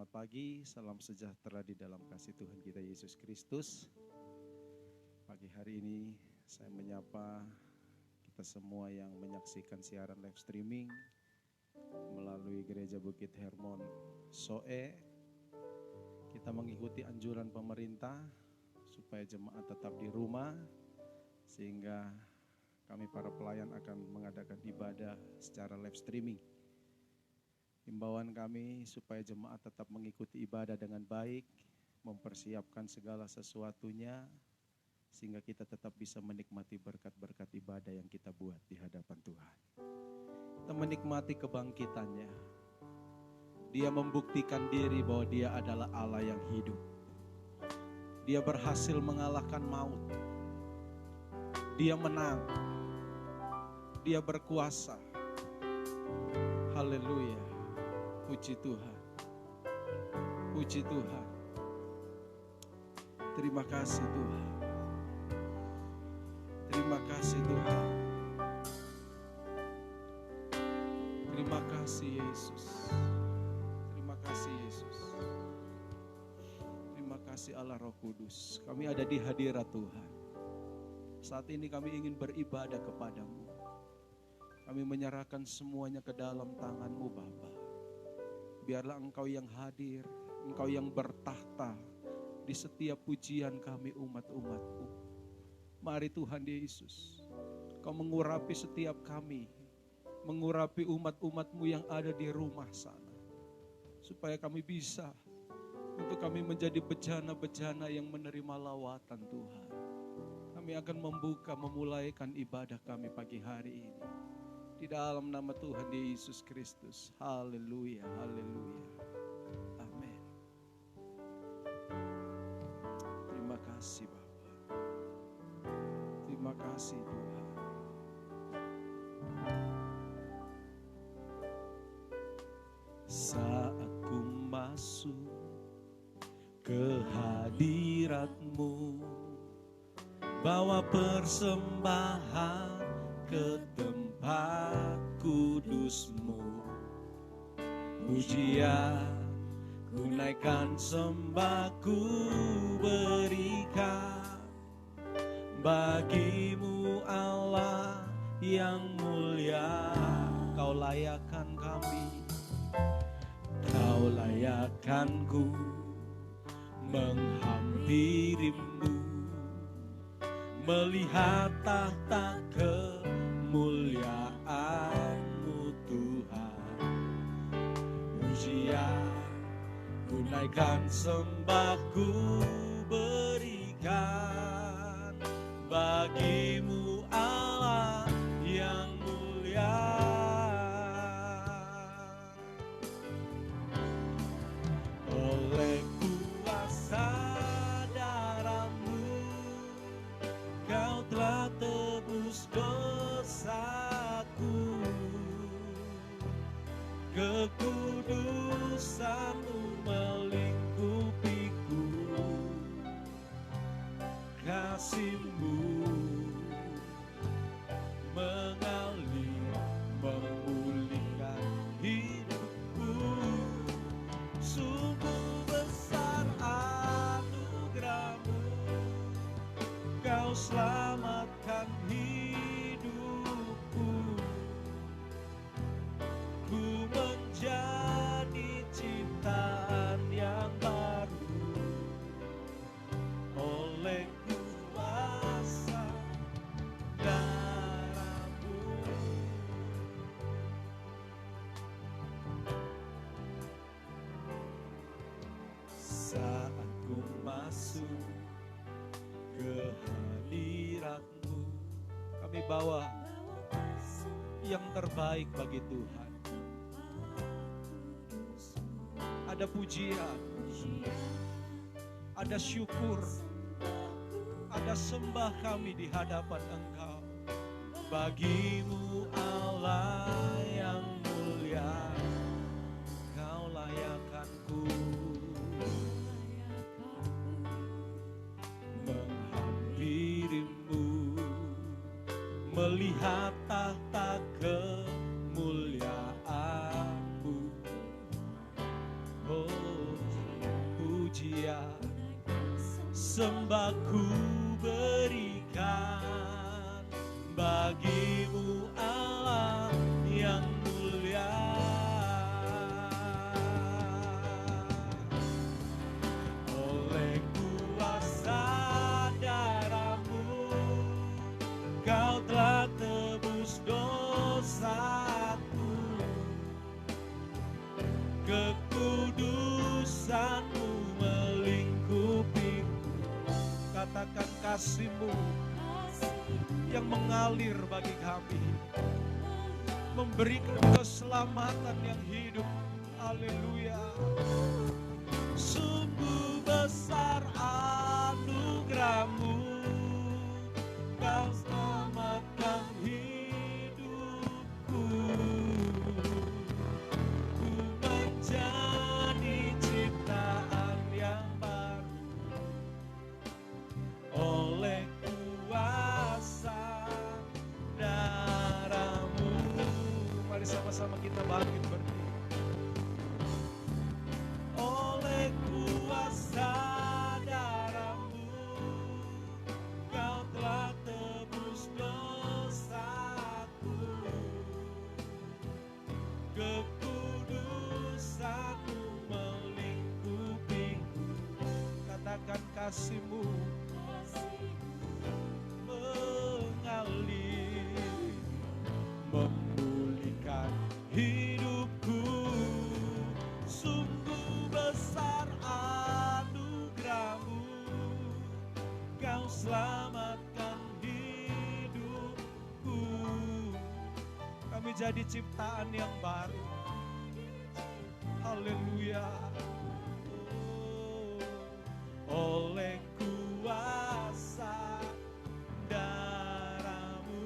Selamat pagi, salam sejahtera di dalam kasih Tuhan kita Yesus Kristus. Pagi hari ini saya menyapa kita semua yang menyaksikan siaran live streaming melalui Gereja Bukit Hermon Soe. Kita mengikuti anjuran pemerintah supaya jemaat tetap di rumah, sehingga kami para pelayan akan mengadakan ibadah secara live streaming. Himbauan kami supaya jemaat tetap mengikuti ibadah dengan baik, mempersiapkan segala sesuatunya, sehingga kita tetap bisa menikmati berkat-berkat ibadah yang kita buat di hadapan Tuhan. Kita menikmati kebangkitannya. Dia membuktikan diri bahwa dia adalah Allah yang hidup. Dia berhasil mengalahkan maut. Dia menang. Dia berkuasa. Haleluya. Puji Tuhan. Puji Tuhan. Terima kasih Tuhan. Terima kasih Tuhan. Terima kasih Yesus. Terima kasih Yesus. Terima kasih Allah Roh Kudus. Kami ada di hadirat Tuhan. Saat ini kami ingin beribadah kepadamu. Kami menyerahkan semuanya ke dalam tangan-Mu Bapa. Biarlah Engkau yang hadir, Engkau yang bertahta di setiap pujian kami umat-umat-Mu. Mari Tuhan Yesus, Kau mengurapi setiap kami, mengurapi umat-umat-Mu yang ada di rumah sana. Supaya kami bisa, untuk kami menjadi bejana-bejana yang menerima lawatan Tuhan. Kami akan memulaikan ibadah kami pagi hari ini. Di dalam nama Tuhan Yesus Kristus. Haleluya, haleluya. Amin. Terima kasih Bapa. Terima kasih Tuhan. Saat ku masuk ke hadirat-Mu, bawa persembahan ke tempat kudus-Mu, pujian ku naikkan, sembah ku berikan bagi-Mu Allah yang mulia. Kau layakkan kami, Kau layakkan ku menghampiri-Mu, melihat tahta kemuliaan-Mu Tuhan. Pujian ku naikkan, sembah ku berikan bagi-Mu Allah yang mulia. Oleh kuasa darah-Mu Kau telah tebus dosaku, kekudusan-Mu melingkupiku, kasih-Mu mengalir memulihkan hidupku. Sungguh besar anugerah-Mu, Kau selamatkan hidupku. Ku menjadi ciptaan yang baru oleh kuasa darah-Mu. Saat ku masuk ke hadirat-Mu, kami bawa yang terbaik bagi Tuhan. Ada pujian, ada syukur, ada sembah kami di hadapan Engkau. Bagi-Mu Allah yang mulia, Kau layakkan-Ku menghampiri-Mu, melihat tahta kemuliaan-Mu. Oh, sembahku berikan bagimu Allah yang mulia. Oleh kuasa darah-Mu Kau telah tebus dosaku, kekudusan-Mu melingkupiku. Katakan kasih-Mu yang mengalir bagi kami, memberikan keselamatan yang hidup. Haleluya. Sungguh besar anugerah-Mu, Kau selamatkan hidupku. Ku menjadi ciptaan yang baru oleh kuasa darah-Mu. Mari sama-sama kita bangkit berdiri. Oleh kuasa darah-Mu Kau telah tebus dosaku, kekudusan-Mu melingkupiku. Katakan kasih-Mu mengalir, memulihkan hidupku. Sungguh besar anugerah-Mu, Kau selamatkan hidupku. Kami jadi ciptaan yang baru. Haleluya. Oleh kuasa darah-Mu.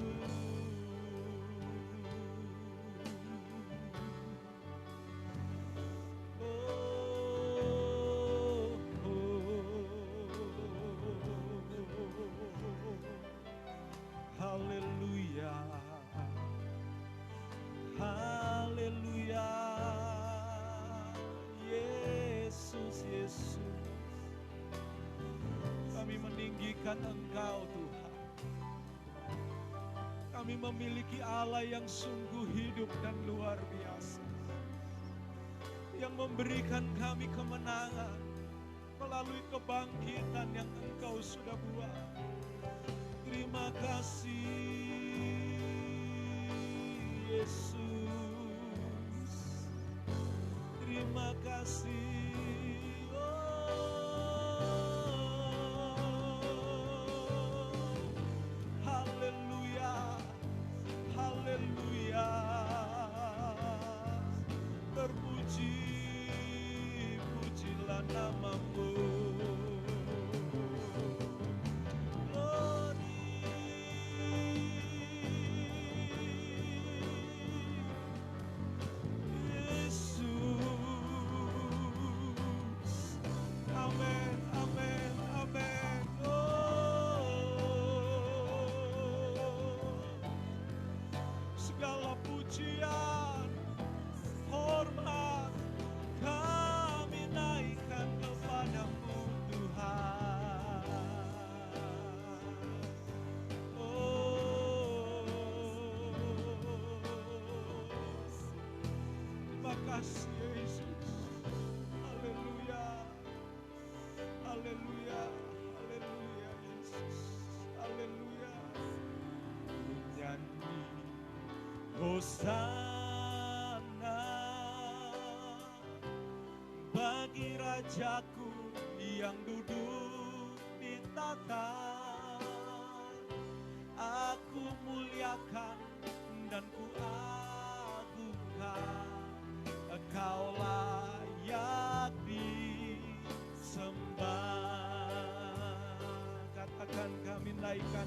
Haleluya. Haleluya. Yesus, Yesus. Kami meninggikan Engkau Tuhan. Kami memiliki Allah yang sungguh hidup dan luar biasa, yang memberikan kami kemenangan melalui kebangkitan yang Engkau sudah buat. Terima kasih Yesus. Terima kasih. Haleluya. Haleluya. Terpuji, pujilah nama-Mu. Pujian, hormat, kami naikkan kepada-Mu Tuhan. Terima kasih Yesus. Haleluya. Haleluya. Haleluya Yesus. Haleluya. Nyanyi Hosana bagi Rajaku yang duduk di tahta. Aku muliakan dan ku agungkan. Kau layak disembah. Katakan kami naikkan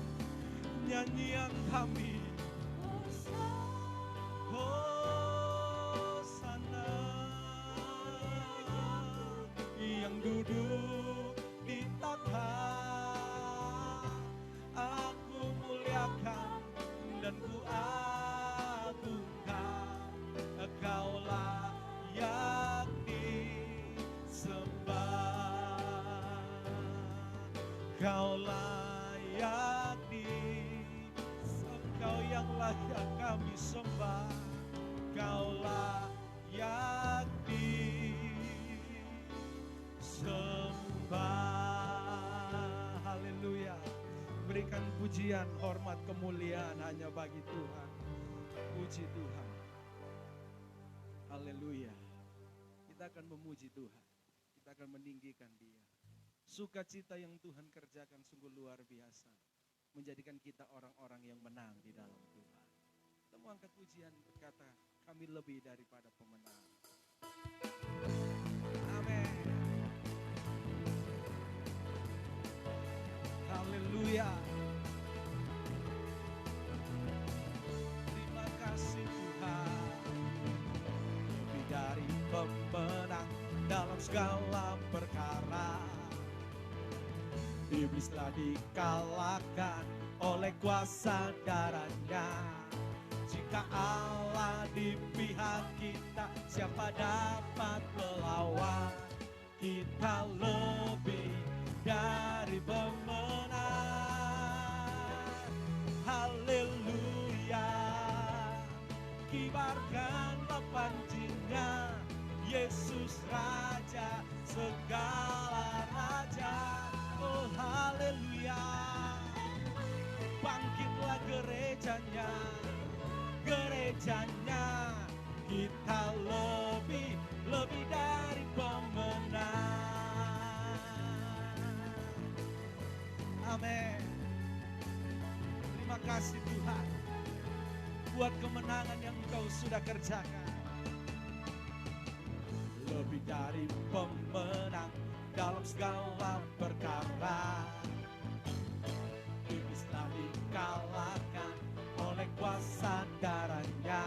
nyanyian kami. Hosana yang duduk di tahta. Aku muliakan dan ku agungkan. Kau layak disembah. Kau layak Engkau yang layak kami sembah. Kau layak disembah. Haleluya. Berikan pujian, hormat, kemuliaan hanya bagi Tuhan. Puji Tuhan. Haleluya. Kita akan memuji Tuhan. Kita akan meninggikan Dia. Sukacita yang Tuhan kerjakan sungguh luar biasa. Menjadikan kita orang-orang yang menang di dalam Tuhan. Kita mau angkat pujian berkata, kami lebih daripada pemenang. Amin. Haleluya. Terima kasih Tuhan. Lebih dari pemenang dalam segala perkara. Iblis telah dikalahkan oleh kuasa darahnya. Jika Allah di pihak kita, siapa dapat melawan? Kita lebih dari pemenang. Haleluya. Kibarkanlah panjinya, Yesus Raja segala raja. Oh haleluya. Bangkitlah gerejanya, gerejanya. Kita lebih dari pemenang. Amin. Terima kasih Tuhan buat kemenangan yang Engkau sudah kerjakan. Lebih dari pemenang dalam segala perkara. Iblis telah dikalahkan oleh kuasa darahnya.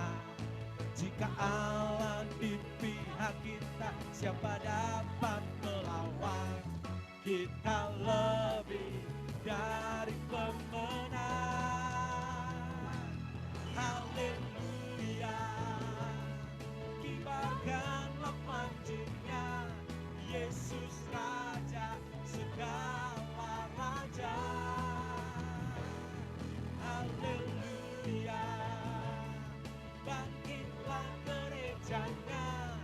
Jika Allah di pihak kita, siapa dapat melawan? Kita lebih dari pemenang. Haleluya. Kibarkanlah panjinya, Yesus Raja segala raja. Haleluya. Bangkitlah gerejanya,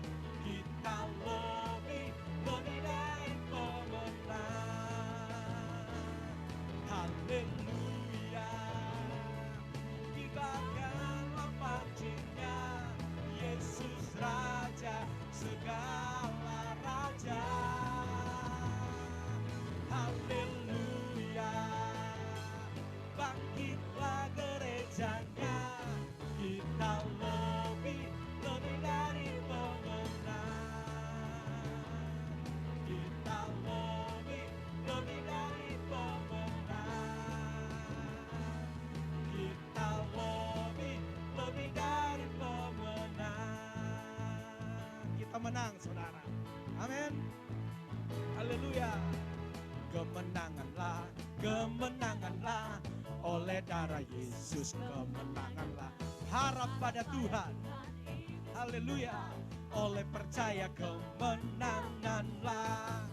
kita lebih dari pemenang. Haleluya. Kibarkanlah panjinya, Yesus Raja segala raja. Haleluya. Bangkitlah gerejanya, kita lebih dari pemenang. Kita lebih dari pemenang. Kita lebih dari pemenang. Kita menang saudara. Amin. Haleluya. Kemenanganlah, kemenanganlah oleh darah Yesus. Kemenanganlah, harap pada Tuhan. Haleluya. Oleh percaya kemenanganlah.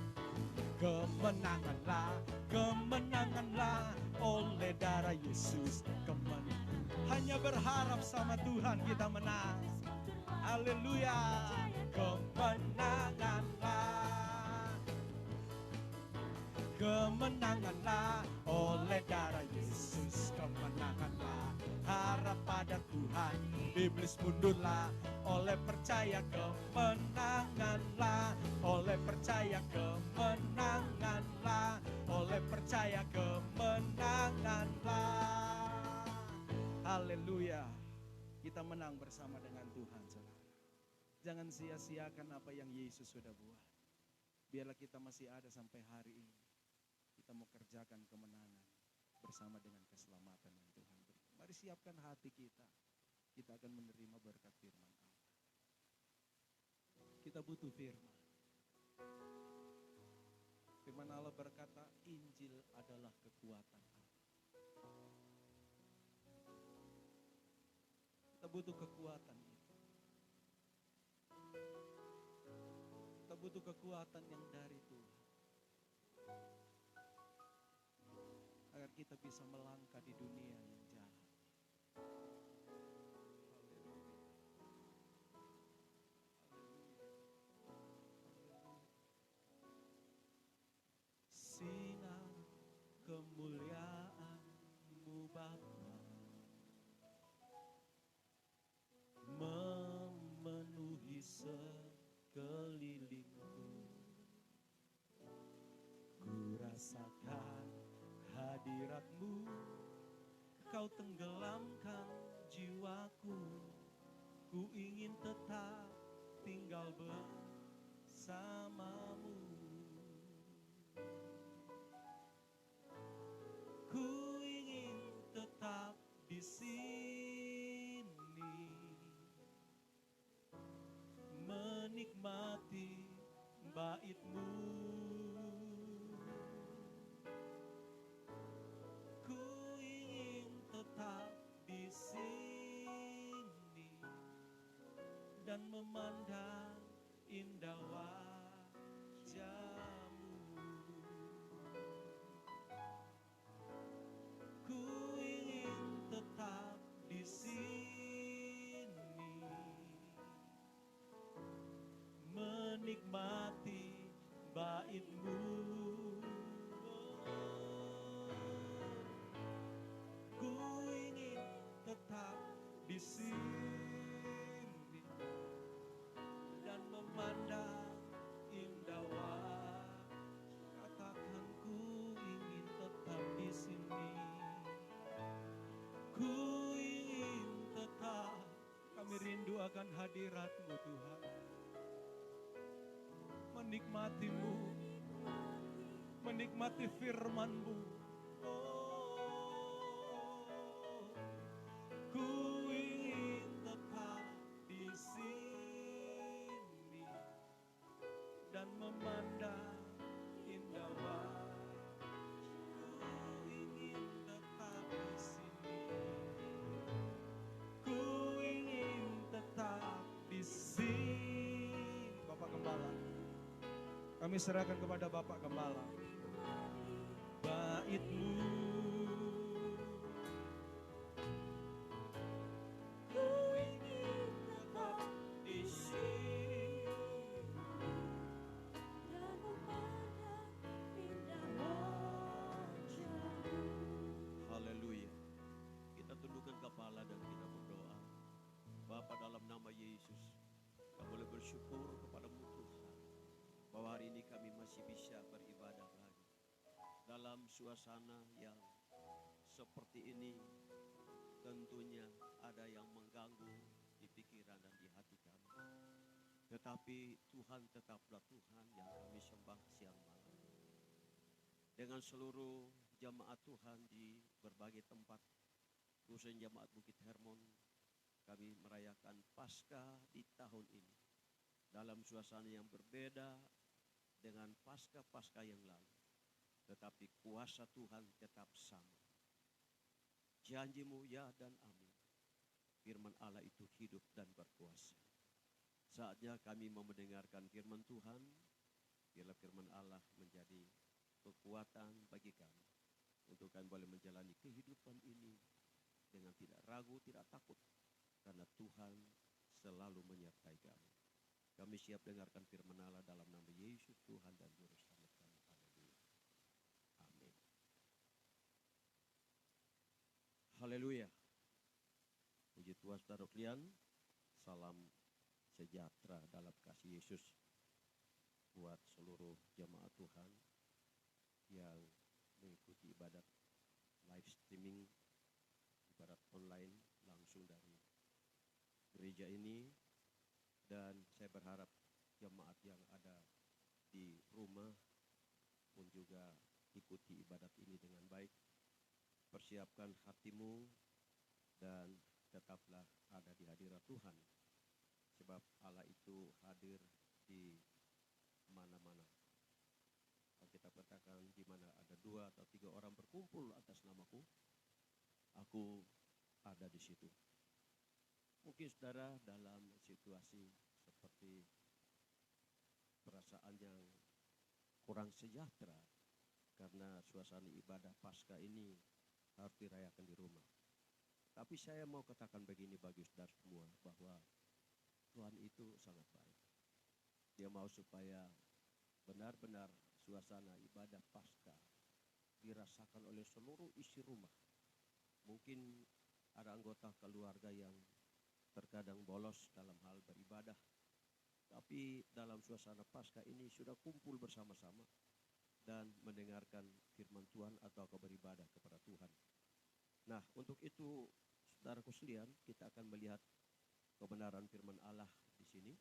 Kemenanganlah, kemenanganlah oleh darah Yesus. Kemenangan. Hanya berharap sama Tuhan kita menang. Haleluya. Kemenanganlah. Kemenanganlah oleh darah Yesus. Kemenanganlah, harap pada Tuhan. Iblis mundurlah oleh percaya kemenanganlah. Oleh percaya kemenanganlah. Oleh percaya kemenanganlah. Haleluya. Kita menang bersama dengan Tuhan saudara. Jangan sia-siakan apa yang Yesus sudah buat. Biarlah kita masih ada sampai hari ini. Kita mau kerjakan kemenangan bersama dengan keselamatan yang Tuhan beri. Mari siapkan hati kita. Kita akan menerima berkat firman Allah. Kita butuh firman. Firman Allah berkata, Injil adalah kekuatan Allah. Kita butuh kekuatan itu. Kita butuh kekuatan yang dari Tuhan. kita bisa melangkah di dunia yang jahat. Sinar kemuliaan-Mu Bapa memenuhi sekelilingku. Ku rasakan hadirat-Mu, Kau tenggelamkan jiwaku. Ku ingin tetap tinggal bersama-Mu. Ku ingin tetap di sini, menikmati bait-Mu. Ku ingin tetap di sini dan memandang indah wajah-Mu. Ku ingin tetap di sini, menikmati bait-Mu. Ku ingin tetap di sini dan memandang indah wajah. Katakan ku ingin tetap di sini. Ku ingin tetap. Kami rindu akan hadirat-Mu Tuhan. Menikmati-Mu, menikmati firman-Mu. Ku ingin tetap di sini dan memandang indah wajah. Ku ingin tetap di sini. Ku ingin tetap di sini. Bapak Gembala, kami serahkan kepada Bapak Gembala bait-Mu. Bersyukur kepada-Mu Tuhan, bahwa hari ini kami masih bisa beribadah lagi dalam suasana yang seperti ini. Tentunya ada yang mengganggu di pikiran dan di hati kami, tetapi Tuhan tetaplah Tuhan yang kami sembah siang malam. Dengan seluruh jamaat Tuhan di berbagai tempat, khususnya jamaat Bukit Hermon, kami merayakan Paskah di tahun ini dalam suasana yang berbeda dengan Paskah-Paskah yang lalu. Tetapi kuasa Tuhan tetap sama. Janji-Mu ya dan amin. Firman Allah itu hidup dan berkuasa. Saatnya kami mau mendengarkan firman Tuhan. Biarlah firman Allah menjadi kekuatan bagi kami, untuk kami boleh menjalani kehidupan ini dengan tidak ragu, tidak takut. Karena Tuhan selalu menyertai kami. Kami siap dengarkan firman Allah dalam nama Yesus Tuhan dan Juru Selamat kami. Haleluya. Amin. Haleluya. Puji Tuhan saudara sekalian. Salam sejahtera dalam kasih Yesus buat seluruh jemaat Tuhan yang mengikuti ibadat live streaming, ibadat online langsung dari gereja ini. Dan saya berharap jemaat yang ada di rumah pun juga ikuti ibadat ini dengan baik. Persiapkan hatimu dan tetaplah ada di hadirat Tuhan. Sebab Allah itu hadir di mana-mana. Kita katakan di mana ada 2 atau 3 orang berkumpul atas namaku, aku ada di situ. Mungkin saudara dalam situasi seperti perasaan yang kurang sejahtera karena suasana ibadah Paskah ini harus dirayakan di rumah. Tapi saya mau katakan begini bagi saudara semua, bahwa Tuhan itu sangat baik. Dia mau supaya benar-benar suasana ibadah Paskah dirasakan oleh seluruh isi rumah. Mungkin ada anggota keluarga yang terkadang bolos dalam hal beribadah, tapi dalam suasana Paskah ini sudah kumpul bersama-sama dan mendengarkan firman Tuhan atau beribadah kepada Tuhan. Nah, untuk itu saudaraku sekalian, kita akan melihat kebenaran firman Allah di sini.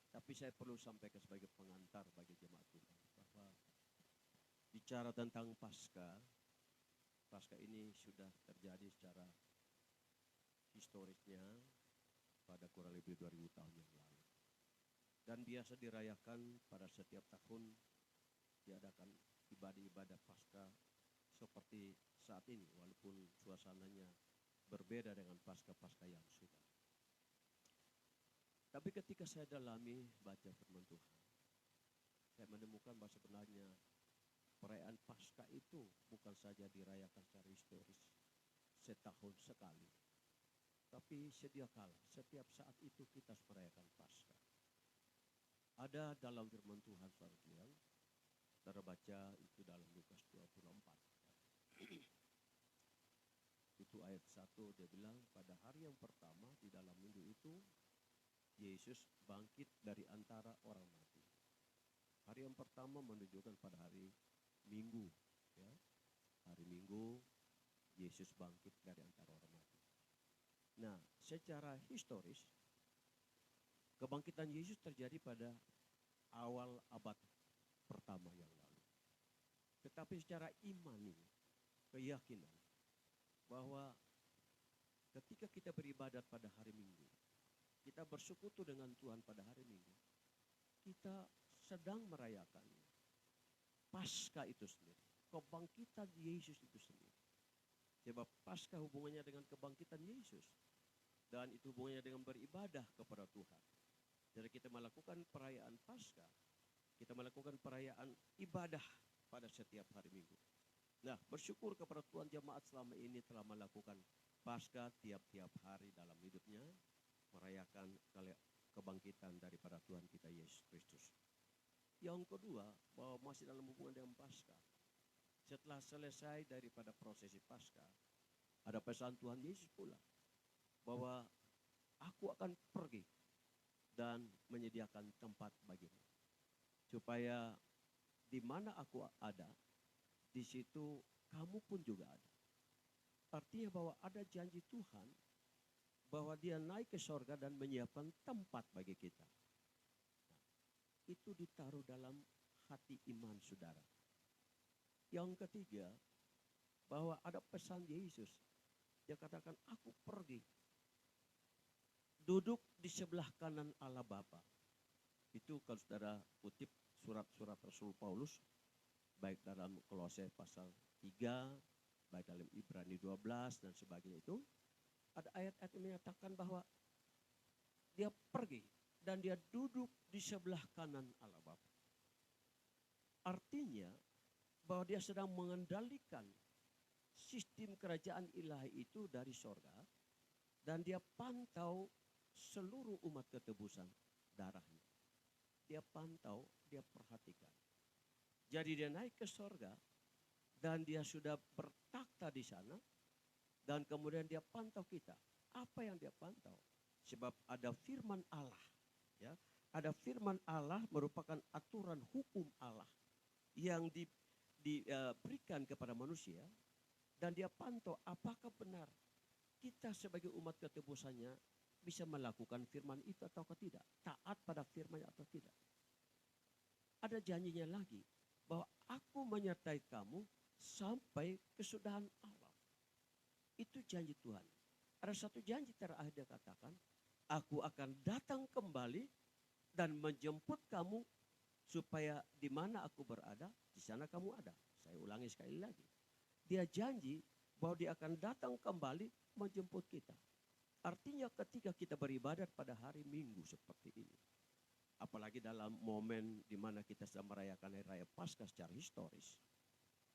Tapi saya perlu sampaikan sebagai pengantar bagi jemaat Tuhan bahwa bicara tentang Paskah, Paskah ini sudah terjadi secara historisnya pada kurang lebih 2000 tahun yang lalu. Dan biasa dirayakan pada setiap tahun diadakan ibadah-ibadah Paskah seperti saat ini, walaupun suasananya berbeda dengan Paskah-Paskah yang sudah. Tapi ketika saya dalami baca firman Tuhan, saya menemukan bahwa sebenarnya perayaan Paskah itu bukan saja dirayakan secara historis setahun sekali, tapi sedia kala, setiap saat itu kita merayakan Paskah. Ada dalam firman Tuhan, saudara baca itu dalam Lukas 24. Itu ayat 1, dia bilang, pada hari yang pertama di dalam minggu itu, Yesus bangkit dari antara orang mati. Hari yang pertama menunjukkan pada hari Minggu, ya. Hari Minggu Yesus bangkit dari antara orang mati. Nah, secara historis kebangkitan Yesus terjadi pada awal abad pertama yang lalu. Tetapi secara imani, keyakinan bahwa ketika kita beribadat pada hari Minggu, kita bersekutu dengan Tuhan pada hari Minggu, kita sedang merayakan Paskah itu sendiri, kebangkitan Yesus itu sendiri. Sebab Paskah hubungannya dengan kebangkitan Yesus, dan itu hubungannya dengan beribadah kepada Tuhan. Jadi kita melakukan perayaan Paskah, kita melakukan perayaan ibadah pada setiap hari Minggu. Nah, bersyukur kepada Tuhan, jemaat selama ini telah melakukan Paskah tiap-tiap hari dalam hidupnya, merayakan kebangkitan daripada Tuhan kita Yesus Kristus. Yang kedua, bahwa masih dalam hubungan dengan Paskah, setelah selesai daripada prosesi Paskah, ada pesan Tuhan Yesus pula, bahwa aku akan pergi dan menyediakan tempat bagimu, supaya di mana aku ada, di situ kamu pun juga ada. Artinya bahwa ada janji Tuhan bahwa dia naik ke sorga dan menyiapkan tempat bagi kita. Nah, itu ditaruh dalam hati iman saudara. Yang ketiga, bahwa ada pesan Yesus. Dia katakan, aku pergi, duduk di sebelah kanan Allah Bapa. Itu kalau saudara kutip surat-surat Rasul Paulus, baik dalam Kolose pasal 3, baik dalam Ibrani 12 dan sebagainya, itu ada ayat-ayat yang menyatakan bahwa dia pergi dan dia duduk di sebelah kanan Allah Bapa. Artinya bahwa dia sedang mengendalikan sistem kerajaan ilahi itu dari sorga, dan dia pantau seluruh umat ketebusan darahnya. Dia pantau, dia perhatikan. Jadi dia naik ke sorga dan dia sudah bertakhta di sana, dan kemudian dia pantau kita. Apa yang dia pantau? Sebab ada firman Allah, ya. Ada firman Allah merupakan aturan hukum Allah yang diberikan kepada manusia, dan dia pantau apakah benar kita sebagai umat ketebusannya bisa melakukan firman itu atau tidak, taat pada firman atau tidak. Ada janjinya lagi, bahwa aku menyertai kamu sampai kesudahan alam. Itu janji Tuhan. Ada satu janji terakhir, dia katakan, aku akan datang kembali dan menjemput kamu supaya di mana aku berada, di sana kamu ada. Saya ulangi sekali lagi. Dia janji bahwa dia akan datang kembali menjemput kita. Artinya ketika kita beribadat pada hari Minggu seperti ini, apalagi dalam momen di mana kita sedang merayakan hari raya Paskah secara historis,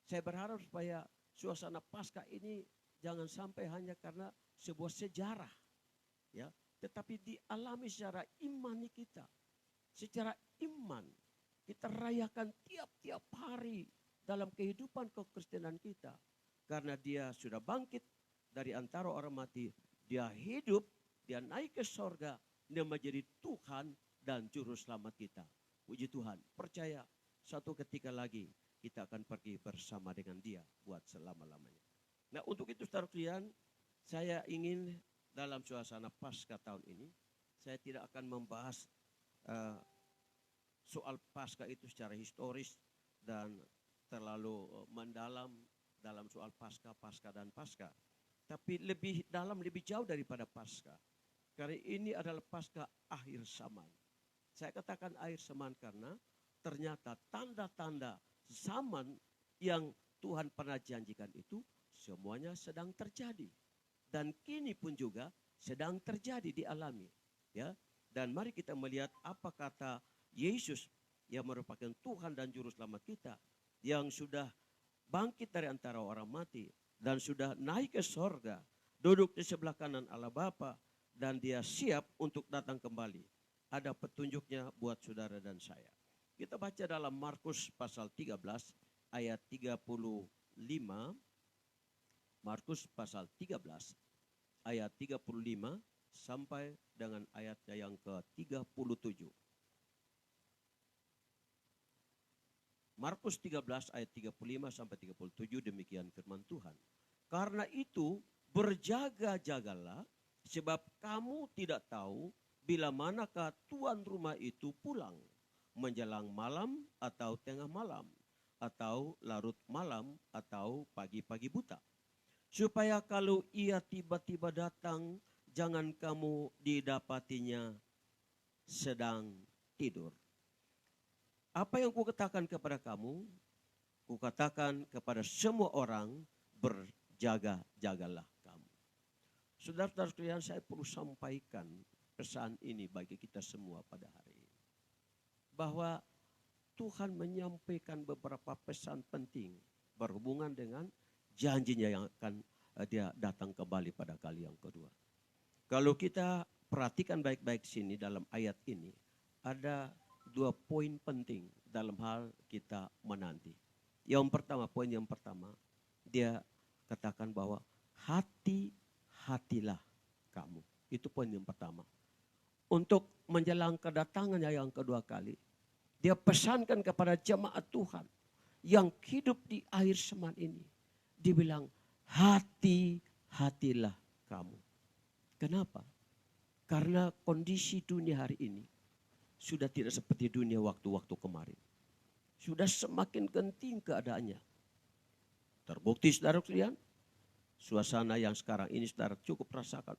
saya berharap supaya suasana Paskah ini jangan sampai hanya karena sebuah sejarah, ya, tetapi dialami secara imani kita. Secara iman kita rayakan tiap-tiap hari dalam kehidupan kekristenan kita. Karena dia sudah bangkit dari antara orang mati. Dia hidup, dia naik ke sorga, dia menjadi Tuhan dan Juru Selamat kita. Puji Tuhan, percaya satu ketika lagi kita akan pergi bersama dengan dia buat selama-lamanya. Nah, untuk itu saudara sekalian, saya ingin dalam suasana Paskah tahun ini, saya tidak akan membahas soal Paskah itu secara historis dan terlalu mendalam dalam soal Paskah dan Paskah. Tapi lebih dalam, lebih jauh daripada Paskah. Karena ini adalah Paskah akhir zaman. Saya katakan akhir zaman karena ternyata tanda-tanda zaman yang Tuhan pernah janjikan itu semuanya sedang terjadi. Dan kini pun juga sedang terjadi, dialami. Ya. Dan mari kita melihat apa kata Yesus yang merupakan Tuhan dan Juru Selamat kita. Yang sudah bangkit dari antara orang mati. Dan sudah naik ke sorga. Duduk di sebelah kanan Allah Bapa. Dan dia siap untuk datang kembali. Ada petunjuknya buat saudara dan saya. Kita baca dalam Markus pasal 13 ayat 35. Markus pasal 13 ayat 35 sampai dengan ayatnya yang ke-37. Markus 13 ayat 35 sampai 37 demikian firman Tuhan. Karena itu berjaga-jagalah sebab kamu tidak tahu bila manakah tuan rumah itu pulang. Menjelang malam atau tengah malam. Atau larut malam atau pagi-pagi buta. Supaya kalau ia tiba-tiba datang jangan kamu didapatinya sedang tidur. Apa yang kukatakan kepada kamu, kukatakan kepada semua orang, berjaga-jagalah kamu. Saudara-saudara sekalian, saya perlu sampaikan pesan ini bagi kita semua pada hari ini. Bahwa Tuhan menyampaikan beberapa pesan penting berhubungan dengan janjinya yang akan dia datang kembali pada kali yang kedua. Kalau kita perhatikan baik-baik sini dalam ayat ini, ada 2 poin penting dalam hal kita menanti. Poin yang pertama, dia katakan bahwa hati-hatilah kamu. Itu poin yang pertama. Untuk menjelang kedatangannya yang kedua kali, dia pesankan kepada jemaat Tuhan yang hidup di akhir zaman ini. Dia bilang, hati-hatilah kamu. Kenapa? Karena kondisi dunia hari ini sudah tidak seperti dunia waktu-waktu kemarin. Sudah semakin genting keadaannya. Terbukti saudara sekalian, suasana yang sekarang ini saudara cukup rasakan.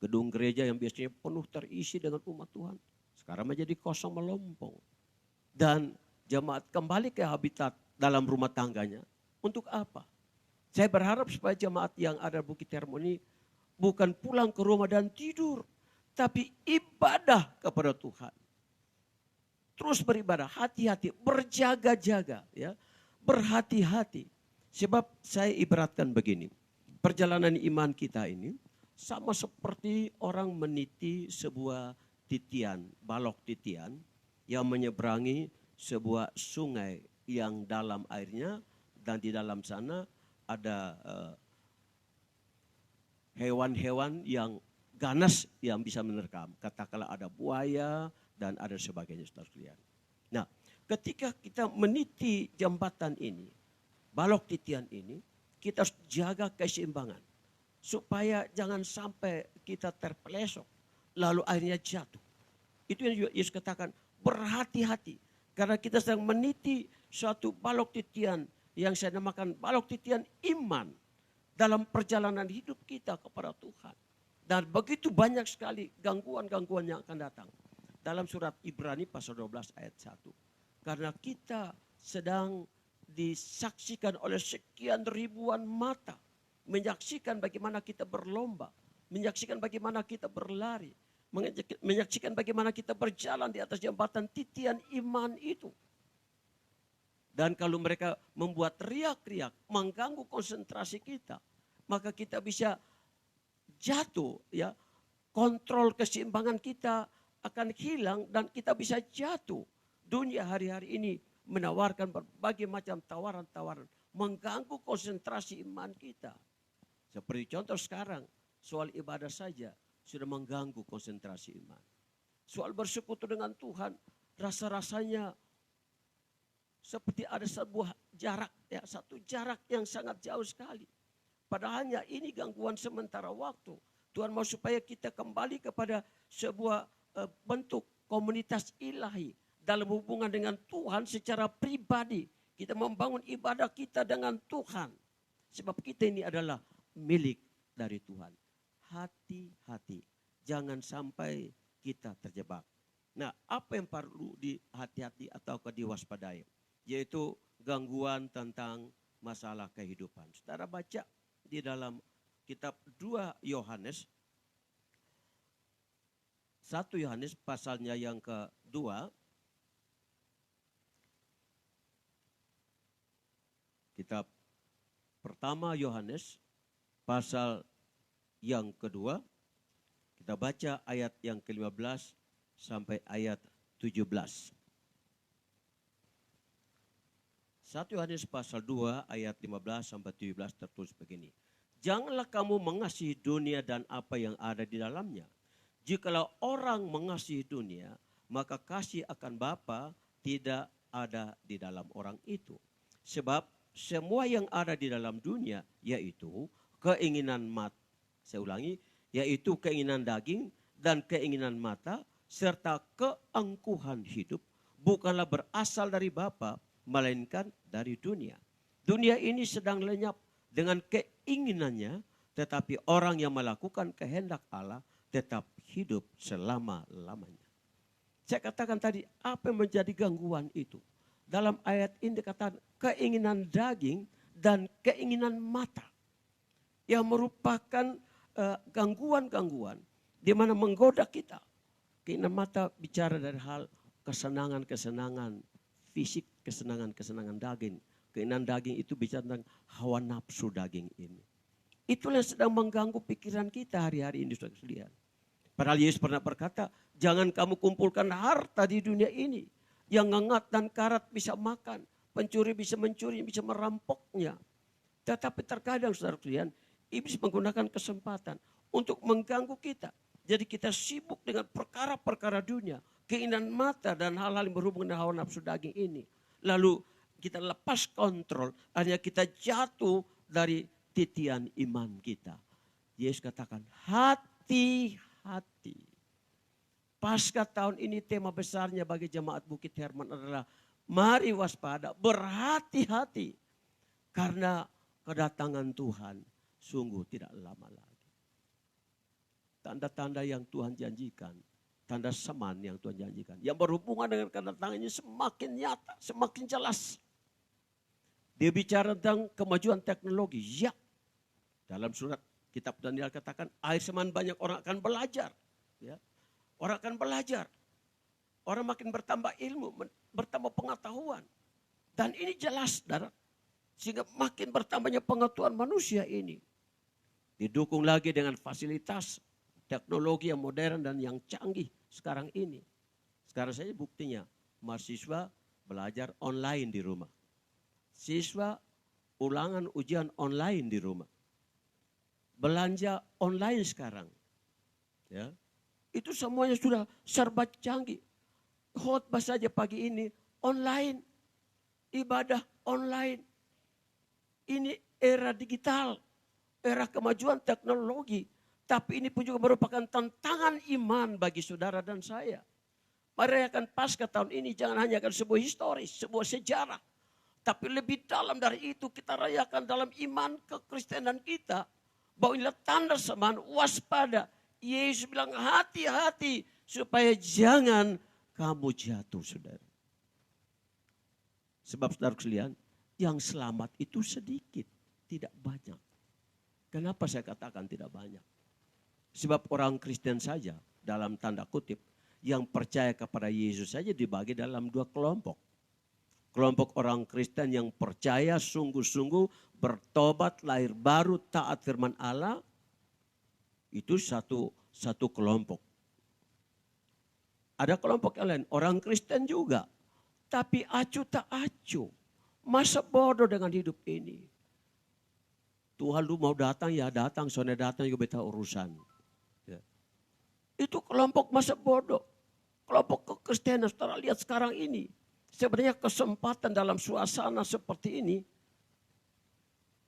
Gedung gereja yang biasanya penuh terisi dengan umat Tuhan, sekarang menjadi kosong melompong. Dan jemaat kembali ke habitat dalam rumah tangganya. Untuk apa? Saya berharap supaya jemaat yang ada di Bukit Harmoni bukan pulang ke rumah dan tidur, tapi ibadah kepada Tuhan. Terus beribadah, hati-hati, berjaga-jaga, ya, berhati-hati. Sebab saya ibaratkan begini, perjalanan iman kita ini sama seperti orang meniti sebuah titian, balok titian yang menyeberangi sebuah sungai yang dalam airnya dan di dalam sana ada hewan-hewan yang ganas yang bisa menerkam. Katakanlah ada buaya dan ada sebagainya, saudara sekalian. Nah, ketika kita meniti jembatan ini, balok titian ini, kita harus jaga keseimbangan. Supaya jangan sampai kita terpelesok, lalu akhirnya jatuh. Itu yang Yesus katakan, berhati-hati. Karena kita sedang meniti suatu balok titian yang saya namakan balok titian iman dalam perjalanan hidup kita kepada Tuhan. Dan begitu banyak sekali gangguan-gangguan yang akan datang. Dalam surat Ibrani pasal 12 ayat 1. Karena kita sedang disaksikan oleh sekian ribuan mata. Menyaksikan bagaimana kita berlomba. Menyaksikan bagaimana kita berlari. Menyaksikan bagaimana kita berjalan di atas jembatan titian iman itu. Dan kalau mereka membuat riak-riak, mengganggu konsentrasi kita, maka kita bisa jatuh, ya. Kontrol keseimbangan kita akan hilang dan kita bisa jatuh. Dunia hari-hari ini menawarkan berbagai macam tawaran-tawaran, mengganggu konsentrasi iman kita. Seperti contoh sekarang, soal ibadah saja sudah mengganggu konsentrasi iman. Soal bersekutu dengan Tuhan, rasa-rasanya seperti ada sebuah jarak, ya, satu jarak yang sangat jauh sekali. Padahalnya ini gangguan sementara waktu. Tuhan mau supaya kita kembali kepada sebuah bentuk komunitas ilahi dalam hubungan dengan Tuhan secara pribadi. Kita membangun ibadah kita dengan Tuhan. Sebab kita ini adalah milik dari Tuhan. Hati-hati, jangan sampai kita terjebak. Nah, apa yang perlu dihati-hati atau diwaspadai? Yaitu gangguan tentang masalah kehidupan. Saudara baca di dalam kitab 2 Yohanes, 1 Yohanes pasalnya yang kedua, kitab pertama Yohanes pasal yang kedua, kita baca ayat yang ke-15 sampai ayat 17. 1 Yohanes pasal 2 ayat 15 sampai 17 tertulis begini. Janganlah kamu mengasihi dunia dan apa yang ada di dalamnya. Jikalau orang mengasihi dunia, maka kasih akan Bapa tidak ada di dalam orang itu. Sebab semua yang ada di dalam dunia, yaitu keinginan mata, saya ulangi, yaitu keinginan daging dan keinginan mata, serta keangkuhan hidup, bukanlah berasal dari Bapa, melainkan dari dunia. Dunia ini sedang lenyap dengan keinginannya, tetapi orang yang melakukan kehendak Allah tetap hidup selama-lamanya. Saya katakan tadi, apa yang menjadi gangguan itu? Dalam ayat ini dikatakan keinginan daging dan keinginan mata. Yang merupakan gangguan-gangguan di mana menggoda kita. Keinginan mata bicara dari hal kesenangan-kesenangan fisik, kesenangan-kesenangan daging. Keinginan daging itu bicara tentang hawa nafsu daging ini. Itulah yang sedang mengganggu pikiran kita hari-hari ini, saudara sekalian. Padahal Yesus pernah berkata, jangan kamu kumpulkan harta di dunia ini. Yang ngengat dan karat bisa makan. Pencuri bisa mencuri, bisa merampoknya. Tetapi terkadang, saudara sekalian, iblis menggunakan kesempatan untuk mengganggu kita. Jadi kita sibuk dengan perkara-perkara dunia. Keinginan mata dan hal-hal yang berhubungan dengan hawa nafsu daging ini. Lalu kita lepas kontrol, akhirnya kita jatuh dari titian iman kita. Yesus katakan, hati-hati. Pasca tahun ini tema besarnya bagi jemaat Bukit Herman adalah mari waspada, berhati-hati. Karena kedatangan Tuhan sungguh tidak lama lagi. Tanda-tanda yang Tuhan janjikan, tanda seman yang Tuhan janjikan, yang berhubungan dengan kedatangannya semakin nyata, semakin jelas. Dia bicara tentang kemajuan teknologi. Ya, dalam surat kitab Daniel katakan, akhir zaman banyak orang akan belajar. Ya, orang akan belajar. Orang makin bertambah ilmu, bertambah pengetahuan. Dan ini jelas, saudara. Sehingga makin bertambahnya pengetahuan manusia ini. Didukung lagi dengan fasilitas teknologi yang modern dan yang canggih sekarang ini. Sekarang saja buktinya, mahasiswa belajar online di rumah. Siswa ulangan ujian online di rumah. Belanja online sekarang. Ya. Itu semuanya sudah serba canggih. Khotbah saja pagi ini online. Ibadah online. Ini era digital. Era kemajuan teknologi. Tapi ini pun juga merupakan tantangan iman bagi saudara dan saya. Mari rayakan Paskah tahun ini jangan hanya akan sebuah historis, sebuah sejarah. Tapi lebih dalam dari itu kita rayakan dalam iman kekristenan kita. Bahwa inilah tanda seman, waspada. Yesus bilang hati-hati supaya jangan kamu jatuh, saudara. Sebab saudara sekalian, yang selamat itu sedikit, tidak banyak. Kenapa saya katakan tidak banyak? Sebab orang Kristen saja, dalam tanda kutip, yang percaya kepada Yesus saja dibagi dalam dua kelompok. Kelompok orang Kristen yang percaya sungguh-sungguh, bertobat, lahir baru, taat firman Allah. Itu satu kelompok. Ada kelompok yang lain, orang Kristen juga. Tapi acuh tak acuh. Masa bodoh dengan hidup ini. Tuhan lu mau datang ya datang, soalnya datang juga beta urusan. Ya. Itu kelompok masa bodoh. Kelompok kekristenan, saudara lihat sekarang ini. Sebenarnya kesempatan dalam suasana seperti ini.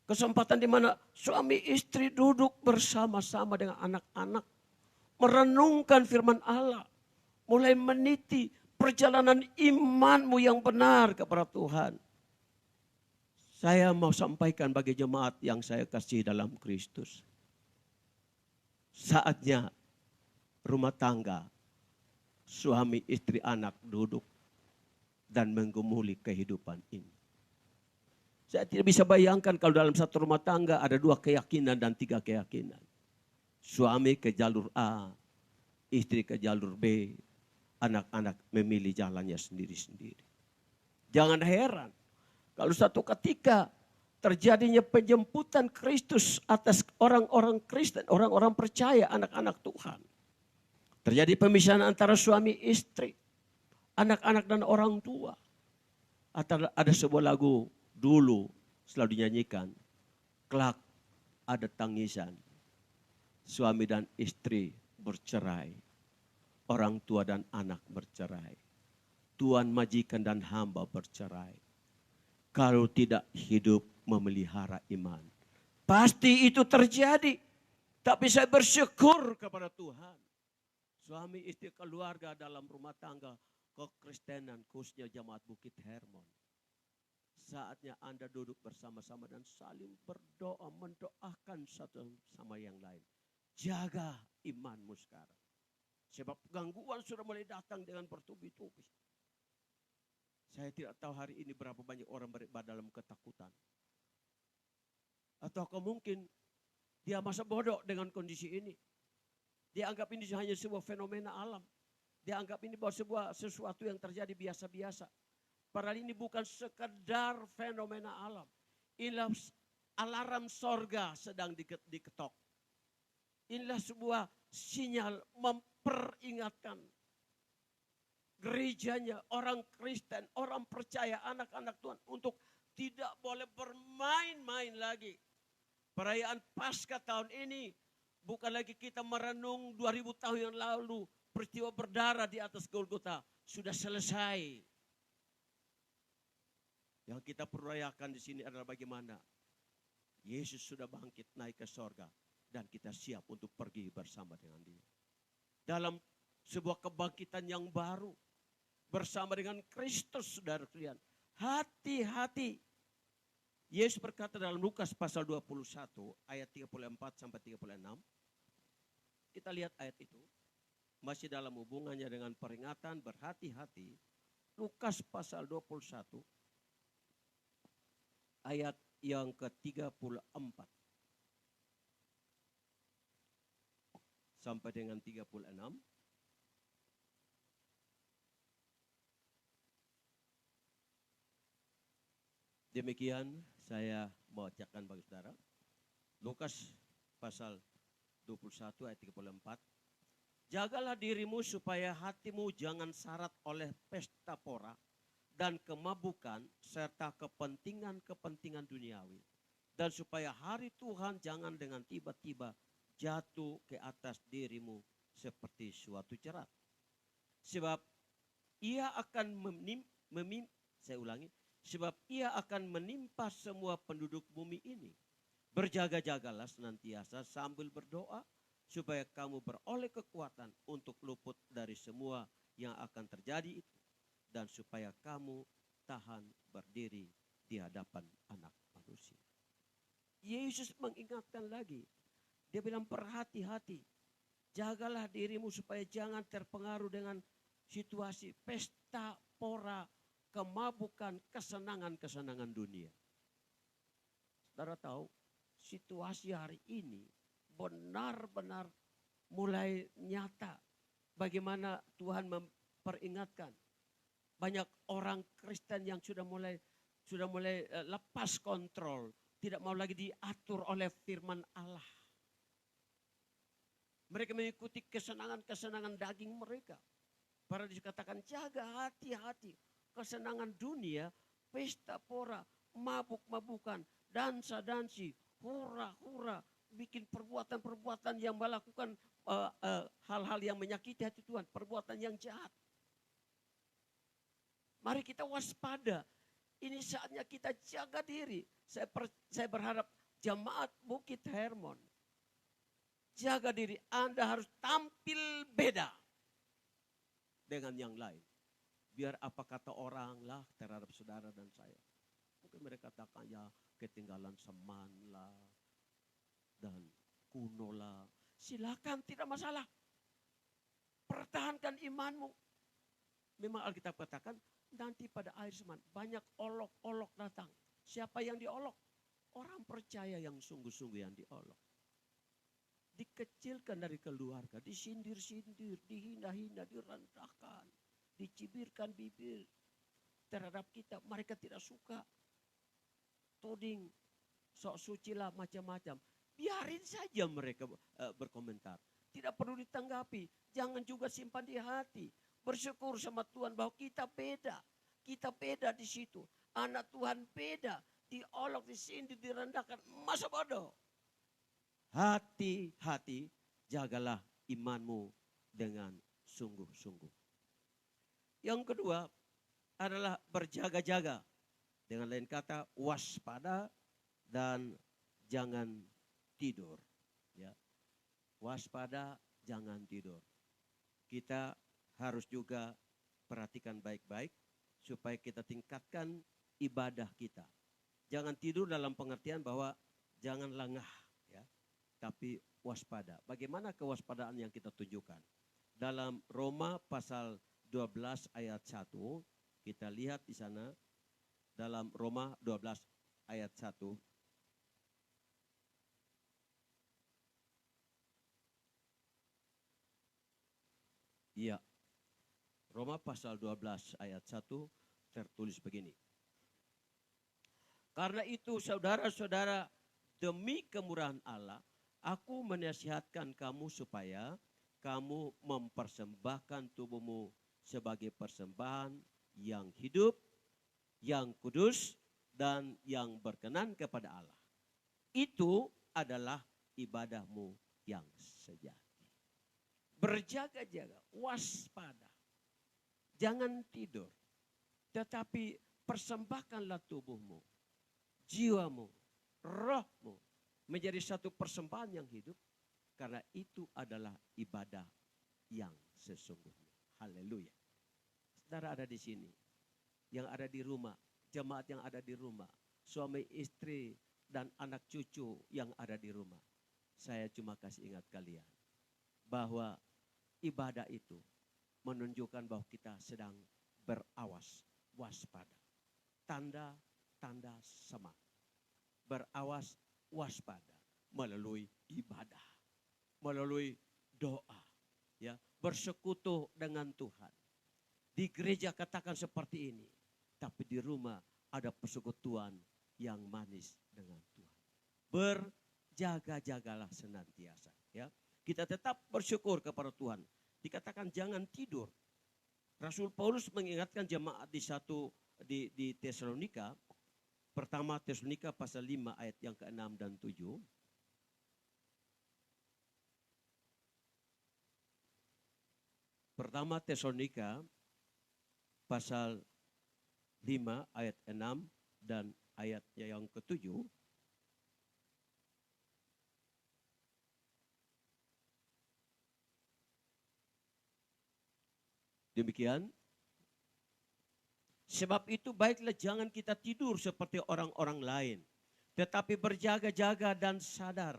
Kesempatan di mana suami istri duduk bersama-sama dengan anak-anak. Merenungkan firman Allah. Mulai meniti perjalanan imanmu yang benar kepada Tuhan. Saya mau sampaikan bagi jemaat yang saya kasih dalam Kristus. Saatnya rumah tangga, suami istri anak duduk dan menggumuli kehidupan ini. Saya tidak bisa bayangkan kalau dalam satu rumah tangga ada 2 keyakinan dan 3 keyakinan. Suami ke jalur A, istri ke jalur B, anak-anak memilih jalannya sendiri-sendiri. Jangan heran kalau satu ketika terjadinya penjemputan Kristus atas orang-orang Kristen, orang-orang percaya, anak-anak Tuhan. Terjadi pemisahan antara suami istri, anak-anak dan orang tua. Ada sebuah lagu dulu selalu dinyanyikan. Kelak ada tangisan. Suami dan istri bercerai. Orang tua dan anak bercerai. Tuan majikan dan hamba bercerai. Kalau tidak hidup memelihara iman. Pasti itu terjadi. Tapi saya bersyukur kepada Tuhan. Suami istri keluarga dalam rumah tangga kekristenan khususnya jemaat Bukit Hermon. Saatnya Anda duduk bersama-sama dan saling berdoa, mendoakan satu sama yang lain. Jaga imanmu sekarang. Sebab gangguan sudah mulai datang dengan bertubi-tubi. Saya tidak tahu hari ini berapa banyak orang beribadah dalam ketakutan. Atau mungkin dia masa bodoh dengan kondisi ini. Dia anggap ini hanya sebuah fenomena alam. Dia anggap ini bahwa sesuatu yang terjadi biasa-biasa. Padahal ini bukan sekedar fenomena alam. Inilah alarm sorga sedang diketok. Inilah sebuah sinyal memperingatkan gerejanya, orang Kristen, orang percaya, anak-anak Tuhan untuk tidak boleh bermain-main lagi. Perayaan Paskah tahun ini bukan lagi kita merenung 2000 tahun yang lalu peristiwa berdarah di atas Golgota. Sudah selesai. Yang kita perrayakan di sini adalah bagaimana Yesus sudah bangkit naik ke sorga dan kita siap untuk pergi bersama dengan Dia. Dalam sebuah kebangkitan yang baru bersama dengan Kristus, saudara sekalian. Hati-hati. Yesus berkata dalam Lukas pasal 21 ayat 34 sampai 36. Kita lihat ayat itu. Masih dalam hubungannya dengan peringatan berhati-hati. Lukas pasal 21 ayat yang ke-34 sampai dengan 36. Demikian saya bacakan bagi saudara. Lukas pasal 21 ayat 34. Jagalah dirimu supaya hatimu jangan syarat oleh pesta pora dan kemabukan serta kepentingan-kepentingan duniawi. Dan supaya hari Tuhan jangan dengan tiba-tiba jatuh ke atas dirimu seperti suatu jerat. Sebab ia akan sebab ia akan menimpa semua penduduk bumi ini. Berjaga-jagalah senantiasa sambil berdoa supaya kamu beroleh kekuatan untuk luput dari semua yang akan terjadi itu. Dan supaya kamu tahan berdiri di hadapan anak manusia. Yesus mengingatkan lagi. Dia bilang berhati-hati. Jagalah dirimu supaya jangan terpengaruh dengan situasi pesta pora, kemabukan, kesenangan-kesenangan dunia. Saudara tahu, situasi hari ini benar-benar mulai nyata. Bagaimana Tuhan memperingatkan. banyak orang Kristen yang sudah mulai lepas kontrol, tidak mau lagi diatur oleh firman Allah. Mereka mengikuti kesenangan-kesenangan daging mereka. Para dikatakan jaga hati-hati. Kesenangan dunia, pesta pora, mabuk-mabukan, dansa-dansi, hura-hura, bikin perbuatan-perbuatan yang melakukan hal-hal yang menyakiti hati Tuhan, perbuatan yang jahat. Mari kita waspada. Ini saatnya kita jaga diri. Saya berharap jemaat Bukit Hermon, jaga diri. Anda harus tampil beda dengan yang lain. Biar apa kata orang lah terhadap saudara dan saya. Mungkin mereka katakan ya ketinggalan zaman lah dan kuno lah. Silakan, tidak masalah. Pertahankan imanmu. Memang Alkitab katakan nanti pada akhir zaman banyak olok-olok datang. Siapa yang diolok? Orang percaya yang sungguh-sungguh yang diolok. Dikecilkan dari keluarga, disindir-sindir, dihina-hina, direndahkan, dicibirkan bibir terhadap kita. Mereka tidak suka. Toding, sok suci lah macam-macam. Biarin saja mereka berkomentar. Tidak perlu ditanggapi. Jangan juga simpan di hati. Bersyukur sama Tuhan bahwa kita beda. Kita beda di situ. Anak Tuhan beda. Diolok, disindir, direndahkan. Masa bodoh. Hati-hati, jagalah imanmu dengan sungguh-sungguh. Yang kedua adalah berjaga-jaga. Dengan lain kata, waspada dan jangan tidur. Ya. Waspada, jangan tidur. Kita harus juga perhatikan baik-baik supaya kita tingkatkan ibadah kita. Jangan tidur dalam pengertian bahwa jangan lengah, ya, tapi waspada. Bagaimana kewaspadaan yang kita tunjukkan? Dalam Roma pasal 12 ayat 1, kita lihat di sana dalam Roma 12 ayat 1. Iya. Roma pasal 12 ayat 1 tertulis begini. Karena itu saudara-saudara, demi kemurahan Allah, aku menasihatkan kamu supaya kamu mempersembahkan tubuhmu sebagai persembahan yang hidup, yang kudus, dan yang berkenan kepada Allah. Itu adalah ibadahmu yang sejati. Berjaga-jaga, waspada. Jangan tidur. Tetapi persembahkanlah tubuhmu, jiwamu, rohmu menjadi satu persembahan yang hidup. Karena itu adalah ibadah yang sesungguhnya. Haleluya. Saudara ada di sini. Yang ada di rumah. Jemaat yang ada di rumah. Suami, istri, dan anak cucu yang ada di rumah. Saya cuma kasih ingat kalian. Bahwa ibadah itu menunjukkan bahwa kita sedang berawas, waspada. Tanda-tanda semangat. Berawas, waspada melalui ibadah, melalui doa, ya, bersekutu dengan Tuhan. Di gereja katakan seperti ini, tapi di rumah ada persekutuan yang manis dengan Tuhan. Berjaga-jagalah senantiasa, ya. Kita tetap bersyukur kepada Tuhan. Dikatakan jangan tidur. Rasul Paulus mengingatkan jemaat di Tesalonika. Pertama Tesalonika pasal 5 ayat yang ke-6 dan 7. Pertama Tesalonika pasal 5 ayat 6 dan ayat yang ke-7. Demikian. Sebab itu baiklah jangan kita tidur seperti orang-orang lain. Tetapi berjaga-jaga dan sadar.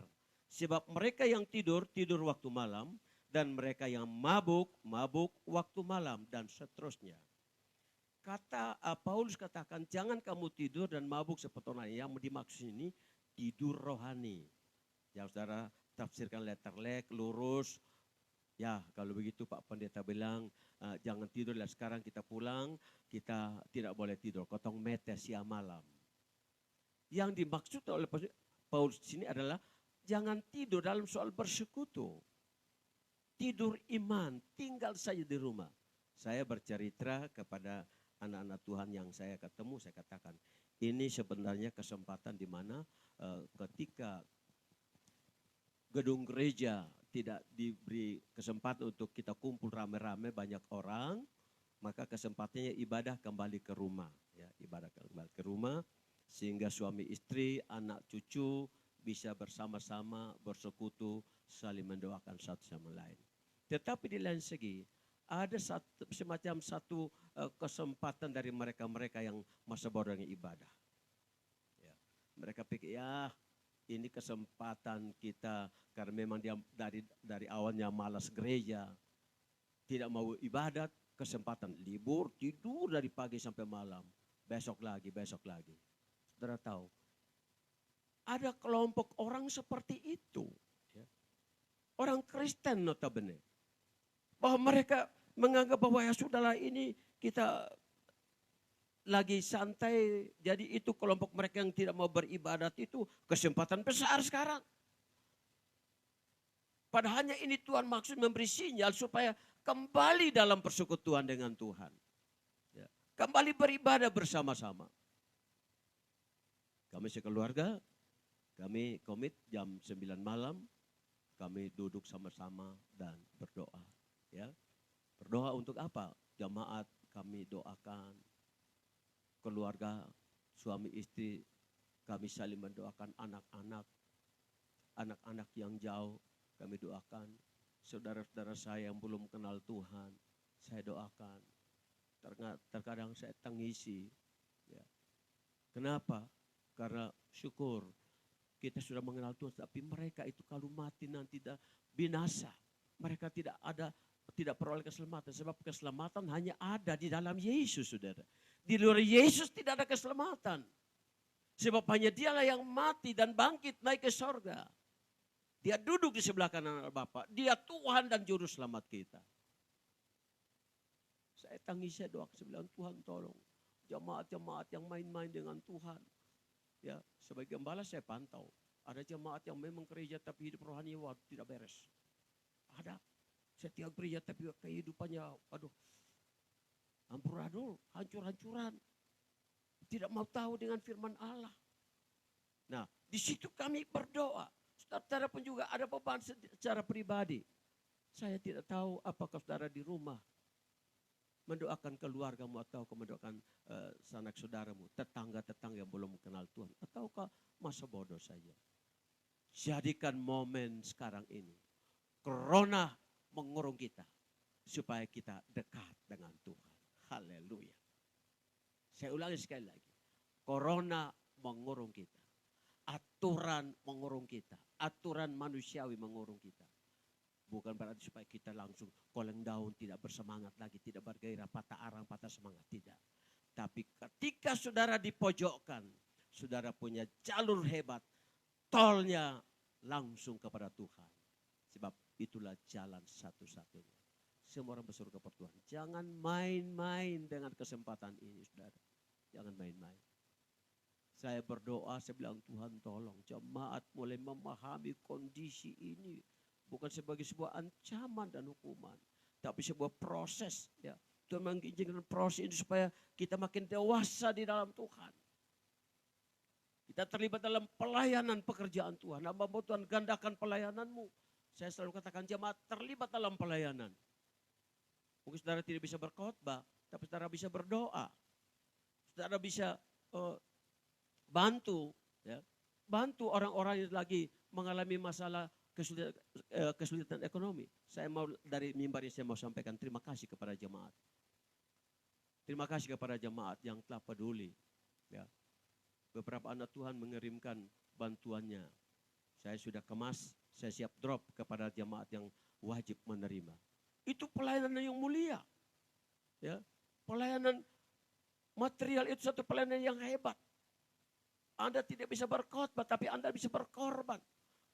Sebab mereka yang tidur, tidur waktu malam. Dan mereka yang mabuk, mabuk waktu malam. Dan seterusnya. Paulus katakan jangan kamu tidur dan mabuk seperti orang lain. Yang dimaksud ini tidur rohani. Ya saudara tafsirkan letterlek, lurus. Ya kalau begitu Pak Pendeta bilang jangan tidur lah sekarang kita pulang, kita tidak boleh tidur. Kotong mete siang malam. Yang dimaksud oleh Paulus di sini adalah jangan tidur dalam soal bersekutu. Tidur iman, tinggal saja di rumah. Saya bercerita kepada anak-anak Tuhan yang saya ketemu, saya katakan, ini sebenarnya kesempatan di mana ketika gedung gereja tidak diberi kesempatan untuk kita kumpul rame-rame banyak orang, maka kesempatannya ibadah kembali ke rumah. Ya, ibadah kembali ke rumah, sehingga suami istri, anak cucu bisa bersama-sama bersekutu, saling mendoakan satu sama lain. Tetapi di lain segi, ada semacam satu kesempatan dari mereka-mereka yang masa bodohnya ibadah. Ya, mereka pikir, ya ini kesempatan kita karena memang dia dari awalnya malas gereja, tidak mau ibadat, kesempatan libur, tidur dari pagi sampai malam, besok lagi. Saudara tahu, ada kelompok orang seperti itu, ya. Orang Kristen notabene, bahwa mereka menganggap bahwa ya sudahlah ini kita lagi santai, jadi itu kelompok mereka yang tidak mau beribadat itu kesempatan besar sekarang. Padahalnya ini Tuhan maksud memberi sinyal supaya kembali dalam persekutuan dengan Tuhan. Ya. Kembali beribadah bersama-sama. Kami sekeluarga, kami komit jam 9 malam, kami duduk sama-sama dan berdoa. Ya. Berdoa untuk apa? Jamaat kami doakan. Keluarga, suami istri, kami saling mendoakan anak-anak yang jauh, kami doakan. Saudara-saudara saya yang belum kenal Tuhan, saya doakan. Terkadang saya tangisi. Ya. Kenapa? Karena syukur kita sudah mengenal Tuhan, tapi mereka itu kalau mati nanti binasa. Mereka tidak peroleh keselamatan, sebab keselamatan hanya ada di dalam Yesus, saudara. Di luar Yesus tidak ada keselamatan. Sebab hanya dialah yang mati dan bangkit naik ke sorga. Dia duduk di sebelah kanan Bapa. Dia Tuhan dan Juru Selamat kita. Saya tangis, saya doa, saya bilang, Tuhan tolong jemaat-jemaat yang main-main dengan Tuhan. Ya, sebagai gembala saya pantau. Ada jemaat yang memang gereja tapi hidup rohani tidak beres. Ada. Setiap gereja tapi kehidupannya, amburadul, hancur-hancuran. Tidak mau tahu dengan firman Allah. Nah, di situ kami berdoa. Saudara pun juga ada beban secara pribadi. Saya tidak tahu apakah saudara di rumah mendoakan keluargamu atau mendoakan sanak saudaramu, tetangga-tetangga yang belum mengenal Tuhan. Ataukah masa bodoh saja. Jadikan momen sekarang ini. Corona mengurung kita. Supaya kita dekat dengan Tuhan. Haleluya. Saya ulangi sekali lagi. Corona mengurung kita. Aturan mengurung kita. Aturan manusiawi mengurung kita. Bukan berarti supaya kita langsung koleng daun, tidak bersemangat lagi, tidak bergairah, patah arang, patah semangat. Tidak. Tapi ketika saudara dipojokkan, saudara punya jalur hebat, tolnya langsung kepada Tuhan. Sebab itulah jalan satu-satunya. Semua orang bersurga kepada Tuhan. Jangan main-main dengan kesempatan ini, saudara. Jangan main-main. Saya berdoa, saya bilang, Tuhan tolong jemaat mulai memahami kondisi ini. Bukan sebagai sebuah ancaman dan hukuman. Tapi sebuah proses. Ya. Tuhan mengizinkan proses ini supaya kita makin dewasa di dalam Tuhan. Kita terlibat dalam pelayanan pekerjaan Tuhan. Hamba Tuhan gandakan pelayananmu. Saya selalu katakan jemaat terlibat dalam pelayanan. Mungkin saudara tidak bisa berkhotbah, tapi saudara bisa berdoa. Saudara bisa bantu, ya. Bantu orang-orang yang lagi mengalami masalah kesulitan ekonomi. Saya mau dari mimbar ini saya mau sampaikan terima kasih kepada jemaat. Terima kasih kepada jemaat yang telah peduli. Ya. Beberapa anak Tuhan mengirimkan bantuannya. Saya sudah kemas, saya siap drop kepada jemaat yang wajib menerima. Itu pelayanan yang mulia. Ya. Pelayanan material itu satu pelayanan yang hebat. Anda tidak bisa berkhotbah, tapi Anda bisa berkorban.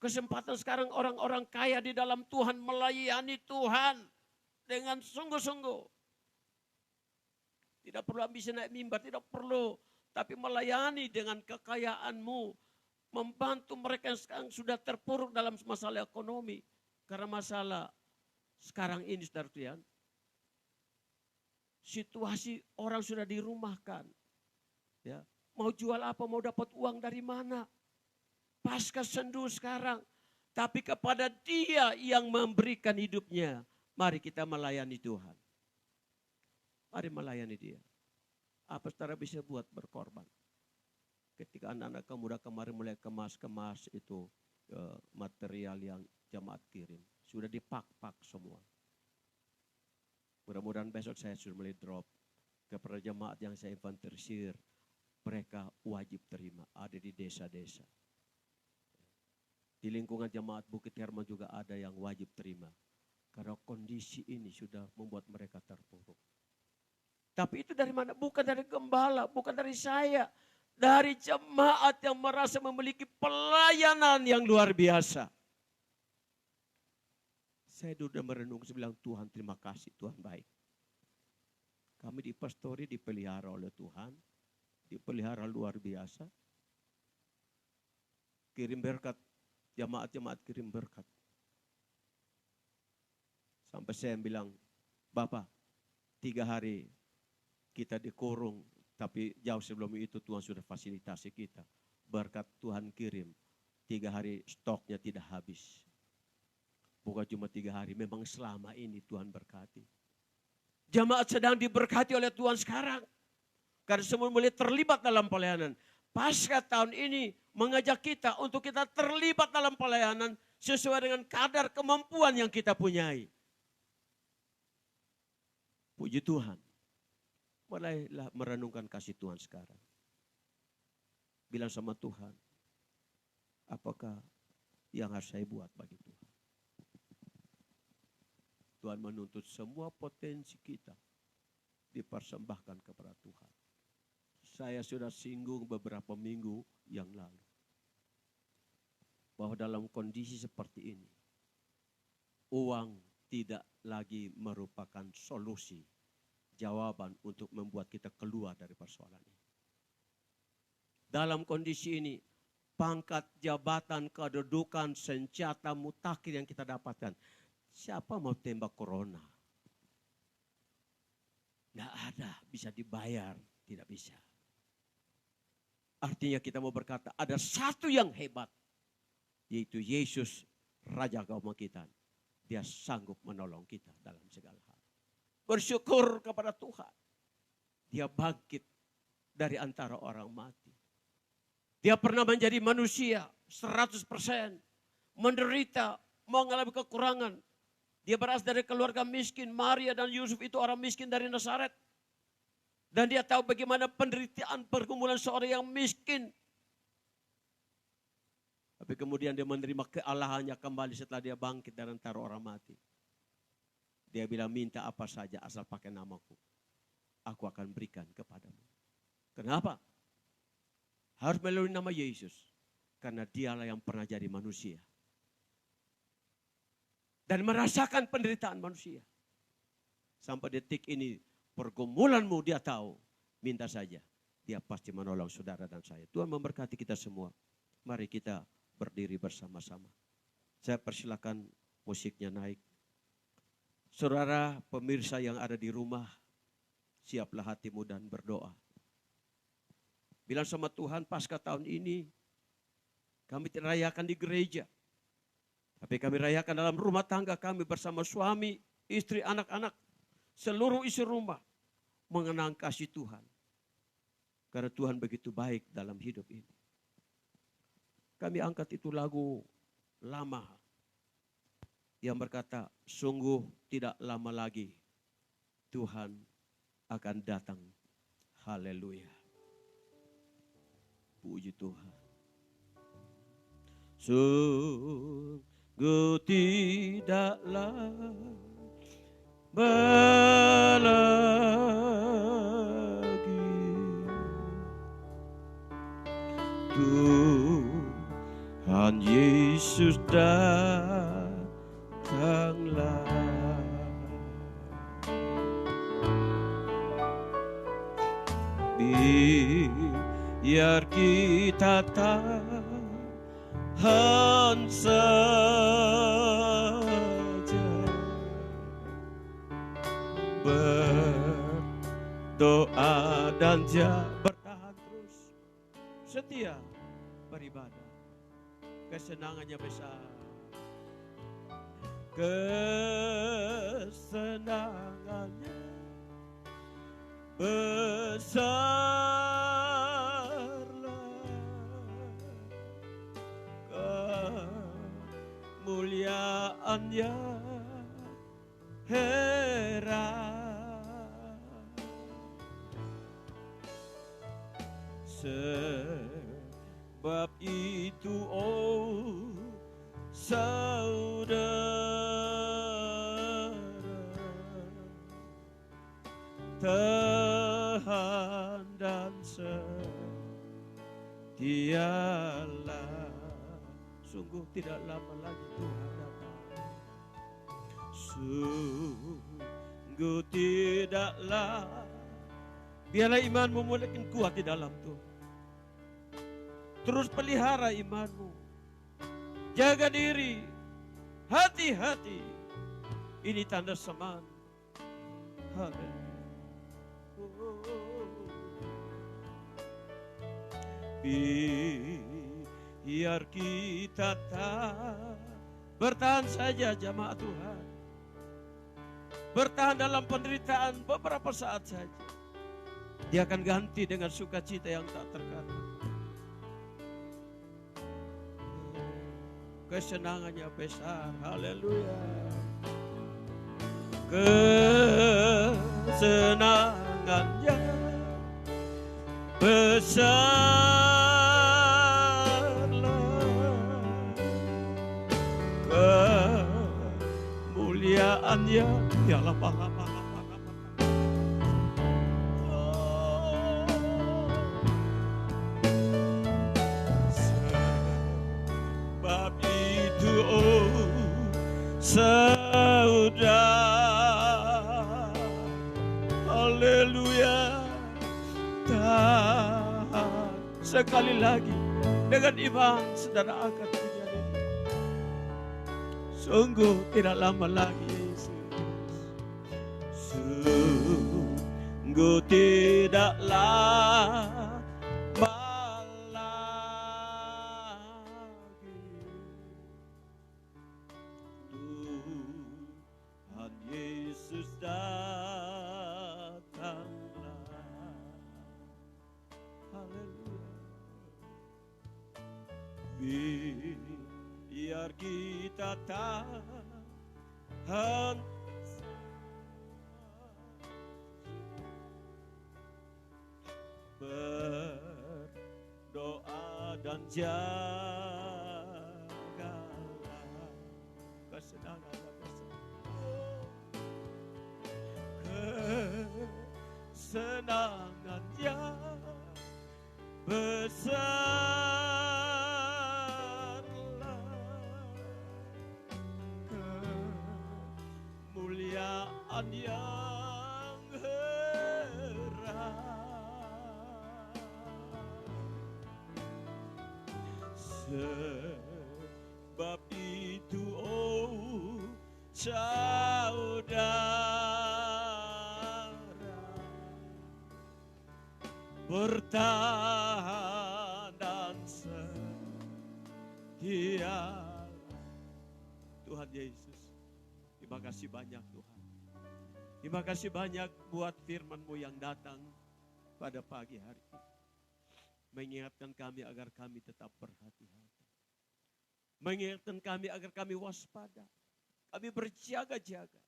Kesempatan sekarang orang-orang kaya di dalam Tuhan melayani Tuhan dengan sungguh-sungguh. Tidak perlu ambisi naik mimbar, tidak perlu. Tapi melayani dengan kekayaanmu. Membantu mereka yang sekarang sudah terpuruk dalam masalah ekonomi. Karena masalah sekarang ini saudara sekalian, situasi orang sudah dirumahkan. Ya, mau jual apa, mau dapat uang dari mana? Pasca sendu sekarang. Tapi kepada Dia yang memberikan hidupnya, mari kita melayani Tuhan. Mari melayani Dia. Apa saudara bisa buat berkorban? Ketika anak-anak muda kemarin mulai kemas-kemas itu material yang jemaat kirim. Sudah dipak-pak semua. Mudah-mudahan besok saya sudah mulai drop kepada jemaat yang saya inventorisir. Mereka wajib terima, ada di desa-desa. Di lingkungan jemaat Bukit Herman juga ada yang wajib terima. Karena kondisi ini sudah membuat mereka terpuruk. Tapi itu dari mana? Bukan dari gembala, bukan dari saya. Dari jemaat yang merasa memiliki pelayanan yang luar biasa. Saya sudah merenung, saya bilang Tuhan terima kasih, Tuhan baik. Kami di pastori dipelihara oleh Tuhan. Dipelihara luar biasa. Kirim berkat, jemaat-jemaat kirim berkat. Sampai saya bilang, Bapak 3 hari kita dikurung, tapi jauh sebelum itu Tuhan sudah fasilitasi kita. Berkat Tuhan kirim, 3 hari stoknya tidak habis. Bukan cuma 3 hari, memang selama ini Tuhan berkati. Jemaat sedang diberkati oleh Tuhan sekarang. Karena semua mulai terlibat dalam pelayanan. Pasca tahun ini mengajak kita untuk kita terlibat dalam pelayanan sesuai dengan kadar kemampuan yang kita punyai. Puji Tuhan. Mulailah merenungkan kasih Tuhan sekarang. Bilang sama Tuhan, apakah yang harus saya buat bagi Tuhan? Tuhan menuntut semua potensi kita dipersembahkan kepada Tuhan. Saya sudah singgung beberapa minggu yang lalu. Bahwa dalam kondisi seperti ini, uang tidak lagi merupakan solusi, jawaban untuk membuat kita keluar dari persoalan ini. Dalam kondisi ini, pangkat, jabatan, kedudukan, senjata, mutakhir yang kita dapatkan. Siapa mau tembak corona? Tidak ada, bisa dibayar, tidak bisa. Artinya kita mau berkata, ada satu yang hebat, yaitu Yesus, Raja agama kita. Dia sanggup menolong kita dalam segala hal. Bersyukur kepada Tuhan. Dia bangkit dari antara orang mati. Dia pernah menjadi manusia 100%. Menderita, mengalami kekurangan. Dia berasal dari keluarga miskin. Maria dan Yusuf itu orang miskin dari Nazaret. Dan dia tahu bagaimana penderitaan pergumulan seorang yang miskin. Tapi kemudian dia menerima kealahannya kembali setelah dia bangkit dari antara orang mati. Dia bilang minta apa saja asal pakai namaku. Aku akan berikan kepadamu. Kenapa? Harus melalui nama Yesus. Karena dialah yang pernah jadi manusia. Dan merasakan penderitaan manusia. Sampai detik ini pergumulanmu dia tahu. Minta saja. Dia pasti menolong saudara dan saya. Tuhan memberkati kita semua. Mari kita berdiri bersama-sama. Saya persilakan musiknya naik. Saudara pemirsa yang ada di rumah, siaplah hatimu dan berdoa. Bilang sama Tuhan, pasca tahun ini kami tidak rayakan di gereja. Tapi kami rayakan dalam rumah tangga kami bersama suami, istri, anak-anak. Seluruh isi rumah mengenang kasih Tuhan. Karena Tuhan begitu baik dalam hidup ini. Kami angkat itu lagu lama. Yang berkata, sungguh tidak lama lagi Tuhan akan datang. Haleluya. Puji Tuhan. Sungguh tidak lagi Tuhan Yesus datanglah. biar kita tahan saja, berdoa dan bertahan terus, setia beribadah. Kesenangannya besar, kesenangannya besarlah, kemuliaannya heran. Sebab itu oh saudara, tahan dan setialah. Sungguh tidak lama lagi Tuhan datang. Sungguh tidaklah. Biarlah imanmu makin kuat di dalam Tuhan. Terus pelihara imanmu. Jaga diri. Hati-hati. Ini tanda seman. Haleluya. Biar kita bertahan saja jamaat Tuhan. Bertahan dalam penderitaan beberapa saat saja. Dia akan ganti dengan sukacita yang tak terkata. Kesenangannya besar. Haleluya. Kesenangannya besarlah, kemuliaannya dialah pahala. Sebab itu oh saudara, haleluya. Tahan sekali lagi dengan iman saudara akan menjadi. Sungguh tidak lama lagi Yesus. Sungguh tidak lama lagi Tuhan Yesus datang. Biar kita tahan berdoa dan jagalah kesenangannya besar, kesenangannya besarlah, kemuliaan yang heran. Sebab itu oh saudara, bertahan dan setia. Tuhan Yesus, terima kasih banyak Tuhan. Terima kasih banyak buat firman-Mu yang datang pada pagi hari ini. Mengingatkan kami agar kami tetap berhati-hati. Mengingatkan kami agar kami waspada. Kami berjaga-jaga.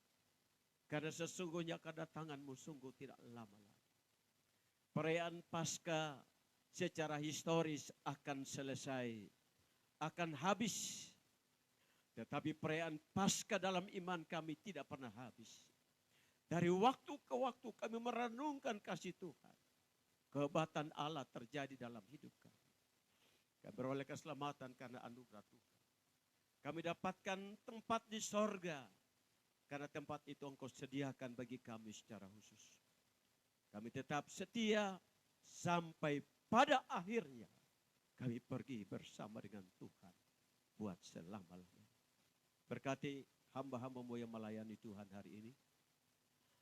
Karena sesungguhnya kedatangan-Mu sungguh tidak lama lagi. Perayaan Paskah secara historis akan selesai, akan habis. Tetapi perayaan Paskah dalam iman kami tidak pernah habis. Dari waktu ke waktu kami merenungkan kasih Tuhan. Kehebatan Allah terjadi dalam hidup kami. Kami beroleh keselamatan karena anugerah Tuhan. Kami dapatkan tempat di sorga. Karena tempat itu Engkau sediakan bagi kami secara khusus. Kami tetap setia sampai pada akhirnya kami pergi bersama dengan Tuhan buat selama-lamanya. Berkati hamba-hambamu yang melayani Tuhan hari ini.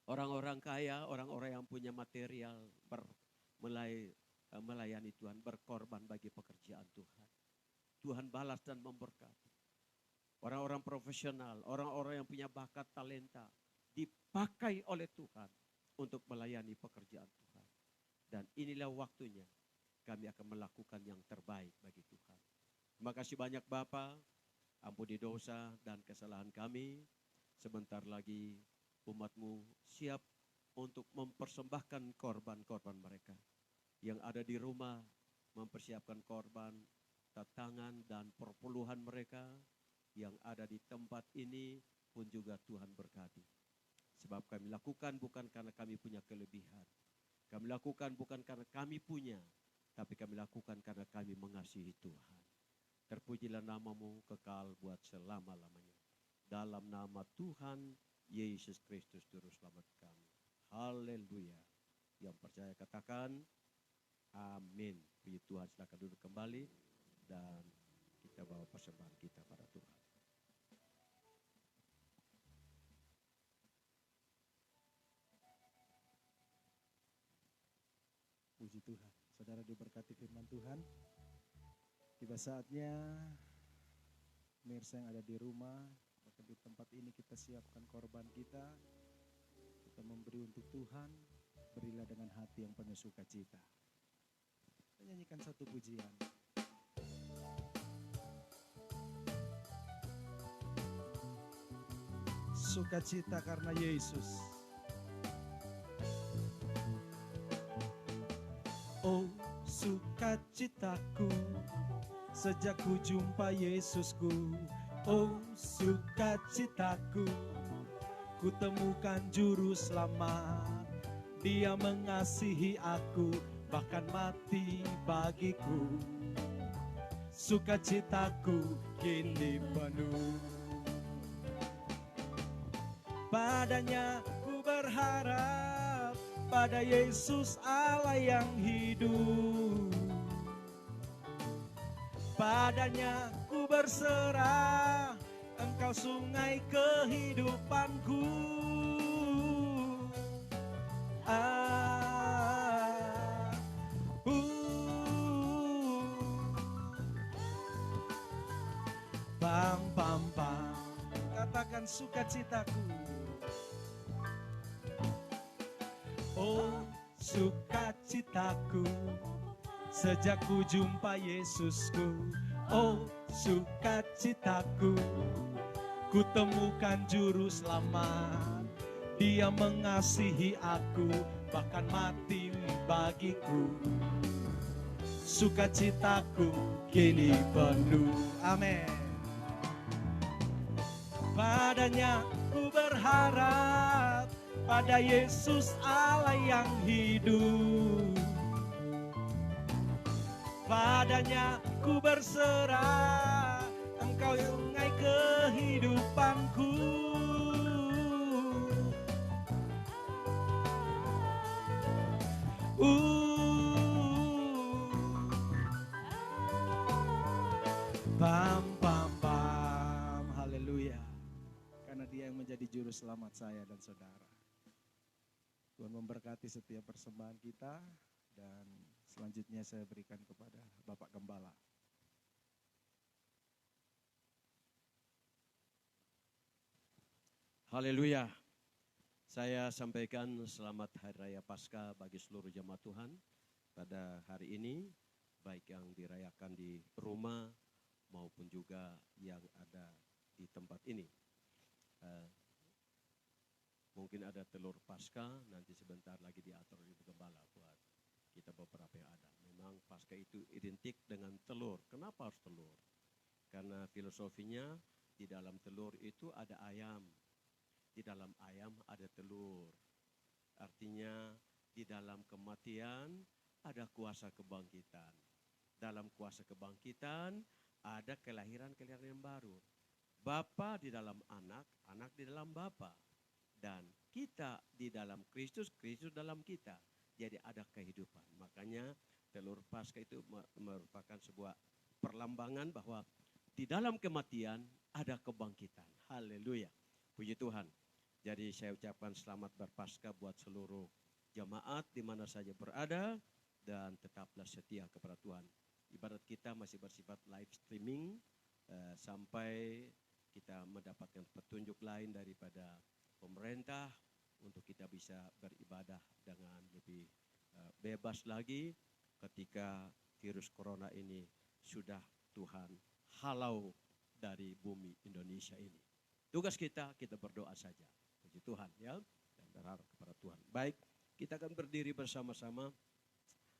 Orang-orang kaya, orang-orang yang punya material melayani Tuhan, berkorban bagi pekerjaan Tuhan. Tuhan balas dan memberkati. Orang-orang profesional, orang-orang yang punya bakat talenta, dipakai oleh Tuhan untuk melayani pekerjaan Tuhan. Dan inilah waktunya kami akan melakukan yang terbaik bagi Tuhan. Terima kasih banyak Bapa, ampuni dosa dan kesalahan kami. Sebentar lagi umat-Mu siap untuk mempersembahkan korban-korban mereka. Yang ada di rumah mempersiapkan korban, tatangan dan perpuluhan mereka. Yang ada di tempat ini pun juga Tuhan berkati. Sebab kami lakukan bukan karena kami punya kelebihan. Kami lakukan bukan karena kami punya, tapi kami lakukan karena kami mengasihi Tuhan. Terpujilah nama-Mu kekal buat selama-lamanya. Dalam nama Tuhan Yesus Kristus Juru Selamat kami. Haleluya. Yang percaya katakan amin. Puji Tuhan, silakan duduk kembali dan kita bawa persembahan kita pada Tuhan. Puji Tuhan. Saudara diberkati firman Tuhan. Tiba saatnya pemirsa yang ada di rumah, bahkan di tempat ini kita siapkan korban kita. Kita memberi untuk Tuhan, berilah dengan hati yang penuh sukacita. Kita nyanyikan satu pujian. Sukacita karena Yesus. Oh sukacitaku, sejak ku jumpa Yesusku. Oh sukacitaku, ku temukan juru selamat. Dia mengasihi aku, bahkan mati bagiku. Sukacitaku kini penuh. Padanya ku berharap, pada Yesus Allah yang hidup. Padanya ku berserah, Engkau sungai kehidupanku. Pam pam pam, katakan sukacitaku. Oh sukacitaku, sejak ku jumpa Yesusku. Oh sukacitaku, ku temukan juru selamat. Dia mengasihi aku, bahkan mati bagiku. Sukacitaku kini penuh. Amin. Padanya ku berharap, pada Yesus Allah yang hidup. Padanya ku berserah, Engkau sungai kehidupanku. Pam pam pam, haleluya. Karena Dia yang menjadi juru selamat saya dan saudara. Tuhan memberkati setiap persembahan kita, dan selanjutnya saya berikan kepada Bapak Gembala. Haleluya. Saya sampaikan selamat Hari Raya Paskah bagi seluruh jemaat Tuhan pada hari ini, baik yang dirayakan di rumah maupun juga yang ada di tempat ini. Mungkin ada telur Paskah, nanti sebentar lagi diatur Ibu Gembala buat kita beberapa yang ada. Memang Paskah itu identik dengan telur. Kenapa harus telur? Karena filosofinya di dalam telur itu ada ayam. Di dalam ayam ada telur. Artinya di dalam kematian ada kuasa kebangkitan. Dalam kuasa kebangkitan ada kelahiran-kelahiran yang baru. Bapa di dalam anak, anak di dalam Bapa. Dan kita di dalam Kristus, Kristus dalam kita. Jadi ada kehidupan. Makanya Telur Paskah itu merupakan sebuah perlambangan bahwa di dalam kematian ada kebangkitan. Haleluya. Puji Tuhan. Jadi saya ucapkan selamat berpaskah buat seluruh jemaat di mana saja berada dan tetaplah setia kepada Tuhan. Ibadat kita masih bersifat live streaming sampai kita mendapatkan petunjuk lain daripada pemerintah untuk kita bisa beribadah dengan lebih bebas lagi ketika virus corona ini sudah Tuhan halau dari bumi Indonesia ini. Tugas kita berdoa saja. Puji Tuhan ya, dan berharap kepada Tuhan. Baik, kita akan berdiri bersama-sama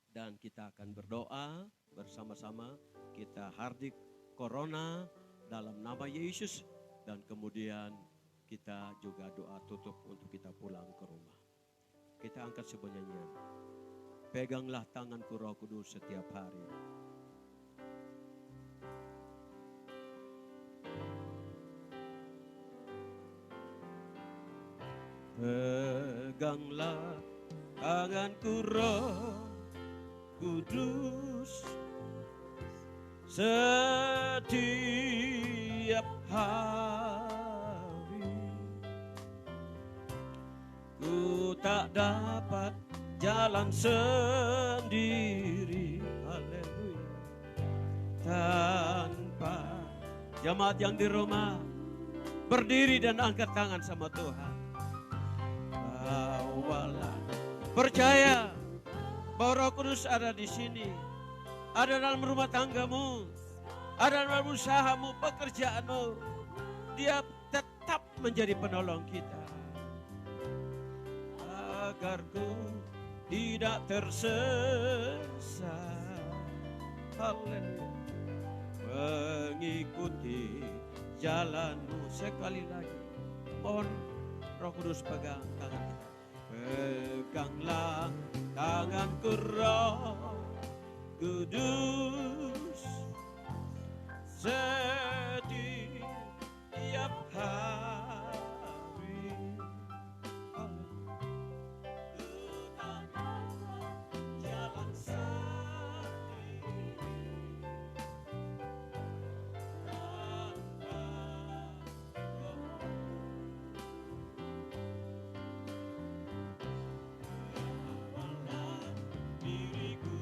dan kita akan berdoa bersama-sama. Kita hardik corona dalam nama Yesus dan kemudian kita juga doa tutup untuk kita pulang ke rumah. Kita angkat sebuah nyanyian. Peganglah tanganku Roh Kudus setiap hari. Peganglah tanganku Roh Kudus setiap hari. Ku tak dapat jalan sendiri, haleluya, tanpa jemaat yang di rumah berdiri dan angkat tangan sama Tuhan. Bawalah, percaya bahwa Roh Kudus ada di sini, ada dalam rumah tanggamu, ada dalam usahamu, pekerjaanmu. Dia tetap menjadi penolong kita. Agar ku tidak tersesat, haleluya, mengikuti jalanmu. Sekali lagi, mohon Roh Kudus pegang tangan kita. Peganglah tanganku Roh Kudus setiap hari. Jalan sendiri diriku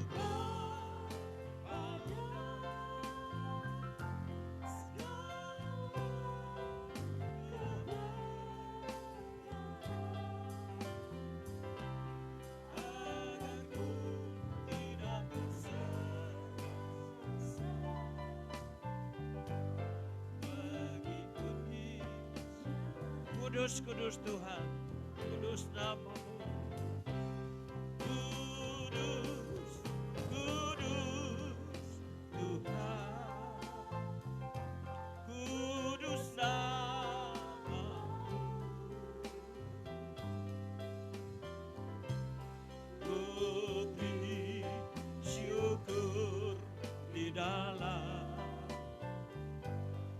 Kudus, kudus Tuhan, kudus namamu. Kudus, kudus Tuhan, kudus namamu. Ku beri syukur di dalam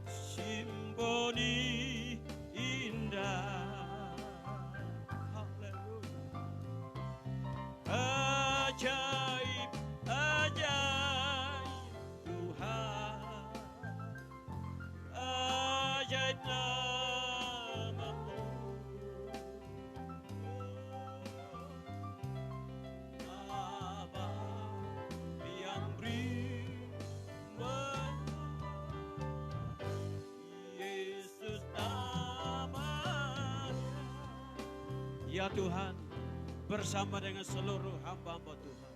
simboni ajaib, ajaib Tuhan, ajaib namamu. Nama yang beriman, Yesus namanya. Ya Tuhan, bersama dengan seluruh hamba-hamba Tuhan,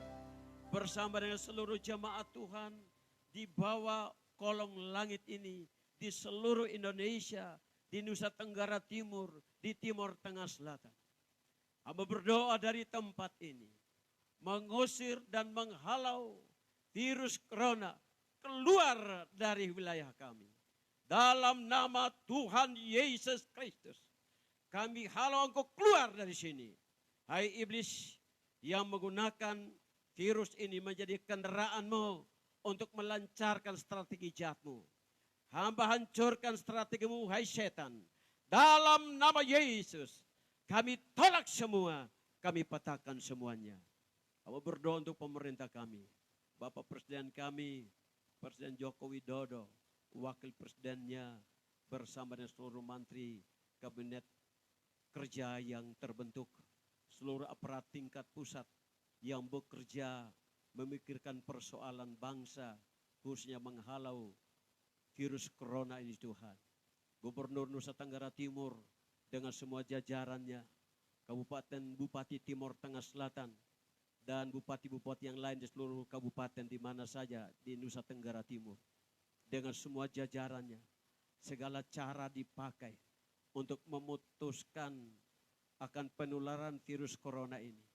bersama dengan seluruh jemaat Tuhan di bawah kolong langit ini, di seluruh Indonesia, di Nusa Tenggara Timur, di Timur Tengah Selatan. Hamba berdoa dari tempat ini, mengusir dan menghalau virus corona keluar dari wilayah kami. Dalam nama Tuhan Yesus Kristus, kami halau engkau keluar dari sini. Hai iblis yang menggunakan virus ini menjadi kendaraanmu untuk melancarkan strategi jahatmu. Hamba hancurkan strategimu, hai setan. Dalam nama Yesus, kami tolak semua, kami patahkan semuanya. Hamba berdoa untuk pemerintah kami. Bapak Presiden kami, Presiden Joko Widodo, Wakil Presidennya, bersama dengan seluruh Menteri Kabinet Kerja yang terbentuk, seluruh aparat tingkat pusat yang bekerja memikirkan persoalan bangsa, khususnya menghalau virus corona ini Tuhan. Gubernur Nusa Tenggara Timur dengan semua jajarannya, Kabupaten Bupati Timur Tengah Selatan, dan bupati-bupati yang lain di seluruh kabupaten di mana saja di Nusa Tenggara Timur. Dengan semua jajarannya, segala cara dipakai untuk memutuskan akan penularan virus corona ini.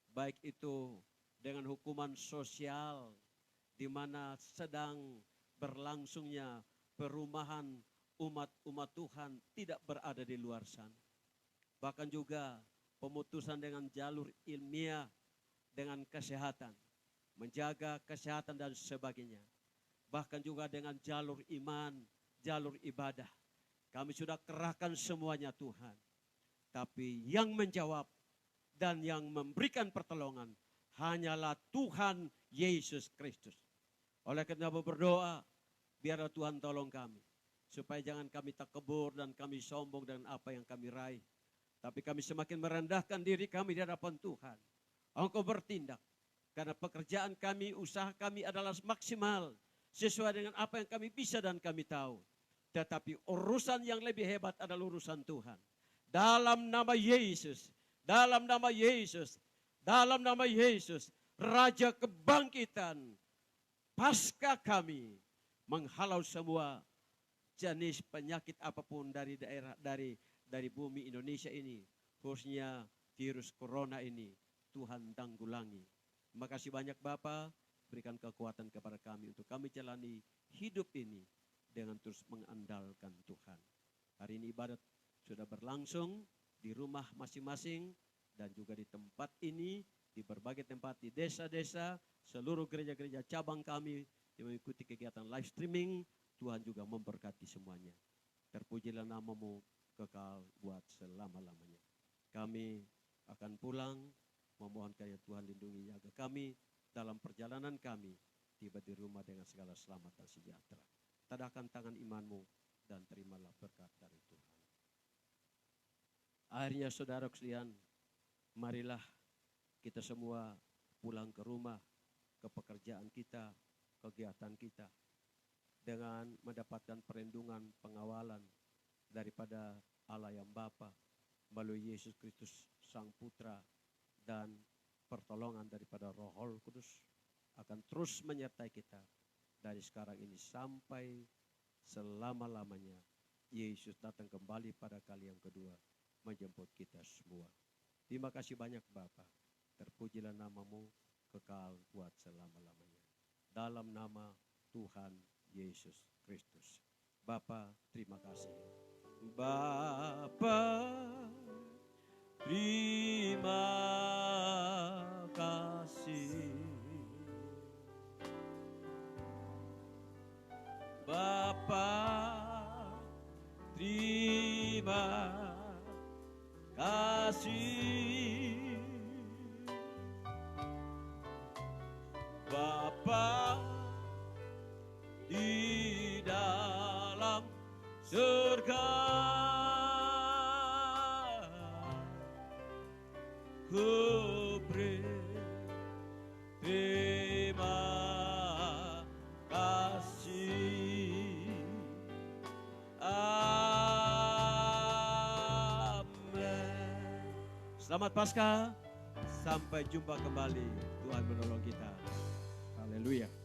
Baik itu dengan hukuman sosial, di mana sedang berlangsungnya perumahan umat Tuhan tidak berada di luar sana. Bahkan juga pemutusan dengan jalur ilmiah, dengan kesehatan, menjaga kesehatan dan sebagainya. Bahkan juga dengan jalur iman, jalur ibadah. Kami sudah kerahkan semuanya Tuhan. Tapi yang menjawab dan yang memberikan pertolongan hanyalah Tuhan Yesus Kristus. Oleh karena berdoa, biarlah Tuhan tolong kami. Supaya jangan kami takabur dan kami sombong dengan apa yang kami raih. Tapi kami semakin merendahkan diri kami di hadapan Tuhan. Engkau bertindak. Karena pekerjaan kami, usaha kami adalah maksimal. Sesuai dengan apa yang kami bisa dan kami tahu. Tetapi urusan yang lebih hebat adalah urusan Tuhan. Dalam nama Yesus. Dalam nama Yesus. Dalam nama Yesus. Raja kebangkitan. Pasca kami menghalau semua jenis penyakit apapun dari daerah, dari bumi Indonesia ini. Khususnya virus corona ini. Tuhan tanggulangi. Terima kasih banyak Bapa, berikan kekuatan kepada kami untuk kami jalani hidup ini dengan terus mengandalkan Tuhan. Hari ini ibadat sudah berlangsung di rumah masing-masing dan juga di tempat ini, di berbagai tempat, di desa-desa, seluruh gereja-gereja cabang kami yang mengikuti kegiatan live streaming. Tuhan juga memberkati semuanya. Terpujilah namamu kekal buat selama-lamanya. Kami akan pulang. Memohon kiranya Tuhan lindungi jaga kami dalam perjalanan kami tiba di rumah dengan segala selamat dan sejahtera. Tadahkan tangan imanmu dan terimalah berkat dari Tuhan. Akhirnya saudara sekalian, marilah kita semua pulang ke rumah, ke pekerjaan kita, kegiatan kita dengan mendapatkan perlindungan, pengawalan daripada Allah yang Bapa melalui Yesus Kristus Sang Putra. Dan pertolongan daripada Roh Kudus akan terus menyertai kita dari sekarang ini sampai selama-lamanya. Yesus datang kembali pada kali yang kedua menjemput kita semua. Terima kasih banyak Bapa. Terpujilah namamu kekal buat selama-lamanya. Dalam nama Tuhan Yesus Kristus. Bapa, terima kasih. Bapa, terima kasih. Bapa, terima kasih. Bapa di dalam surga, ku beri terima kasih. Amin. Selamat Paskah, sampai jumpa kembali. Tuhan menolong kita. Haleluya.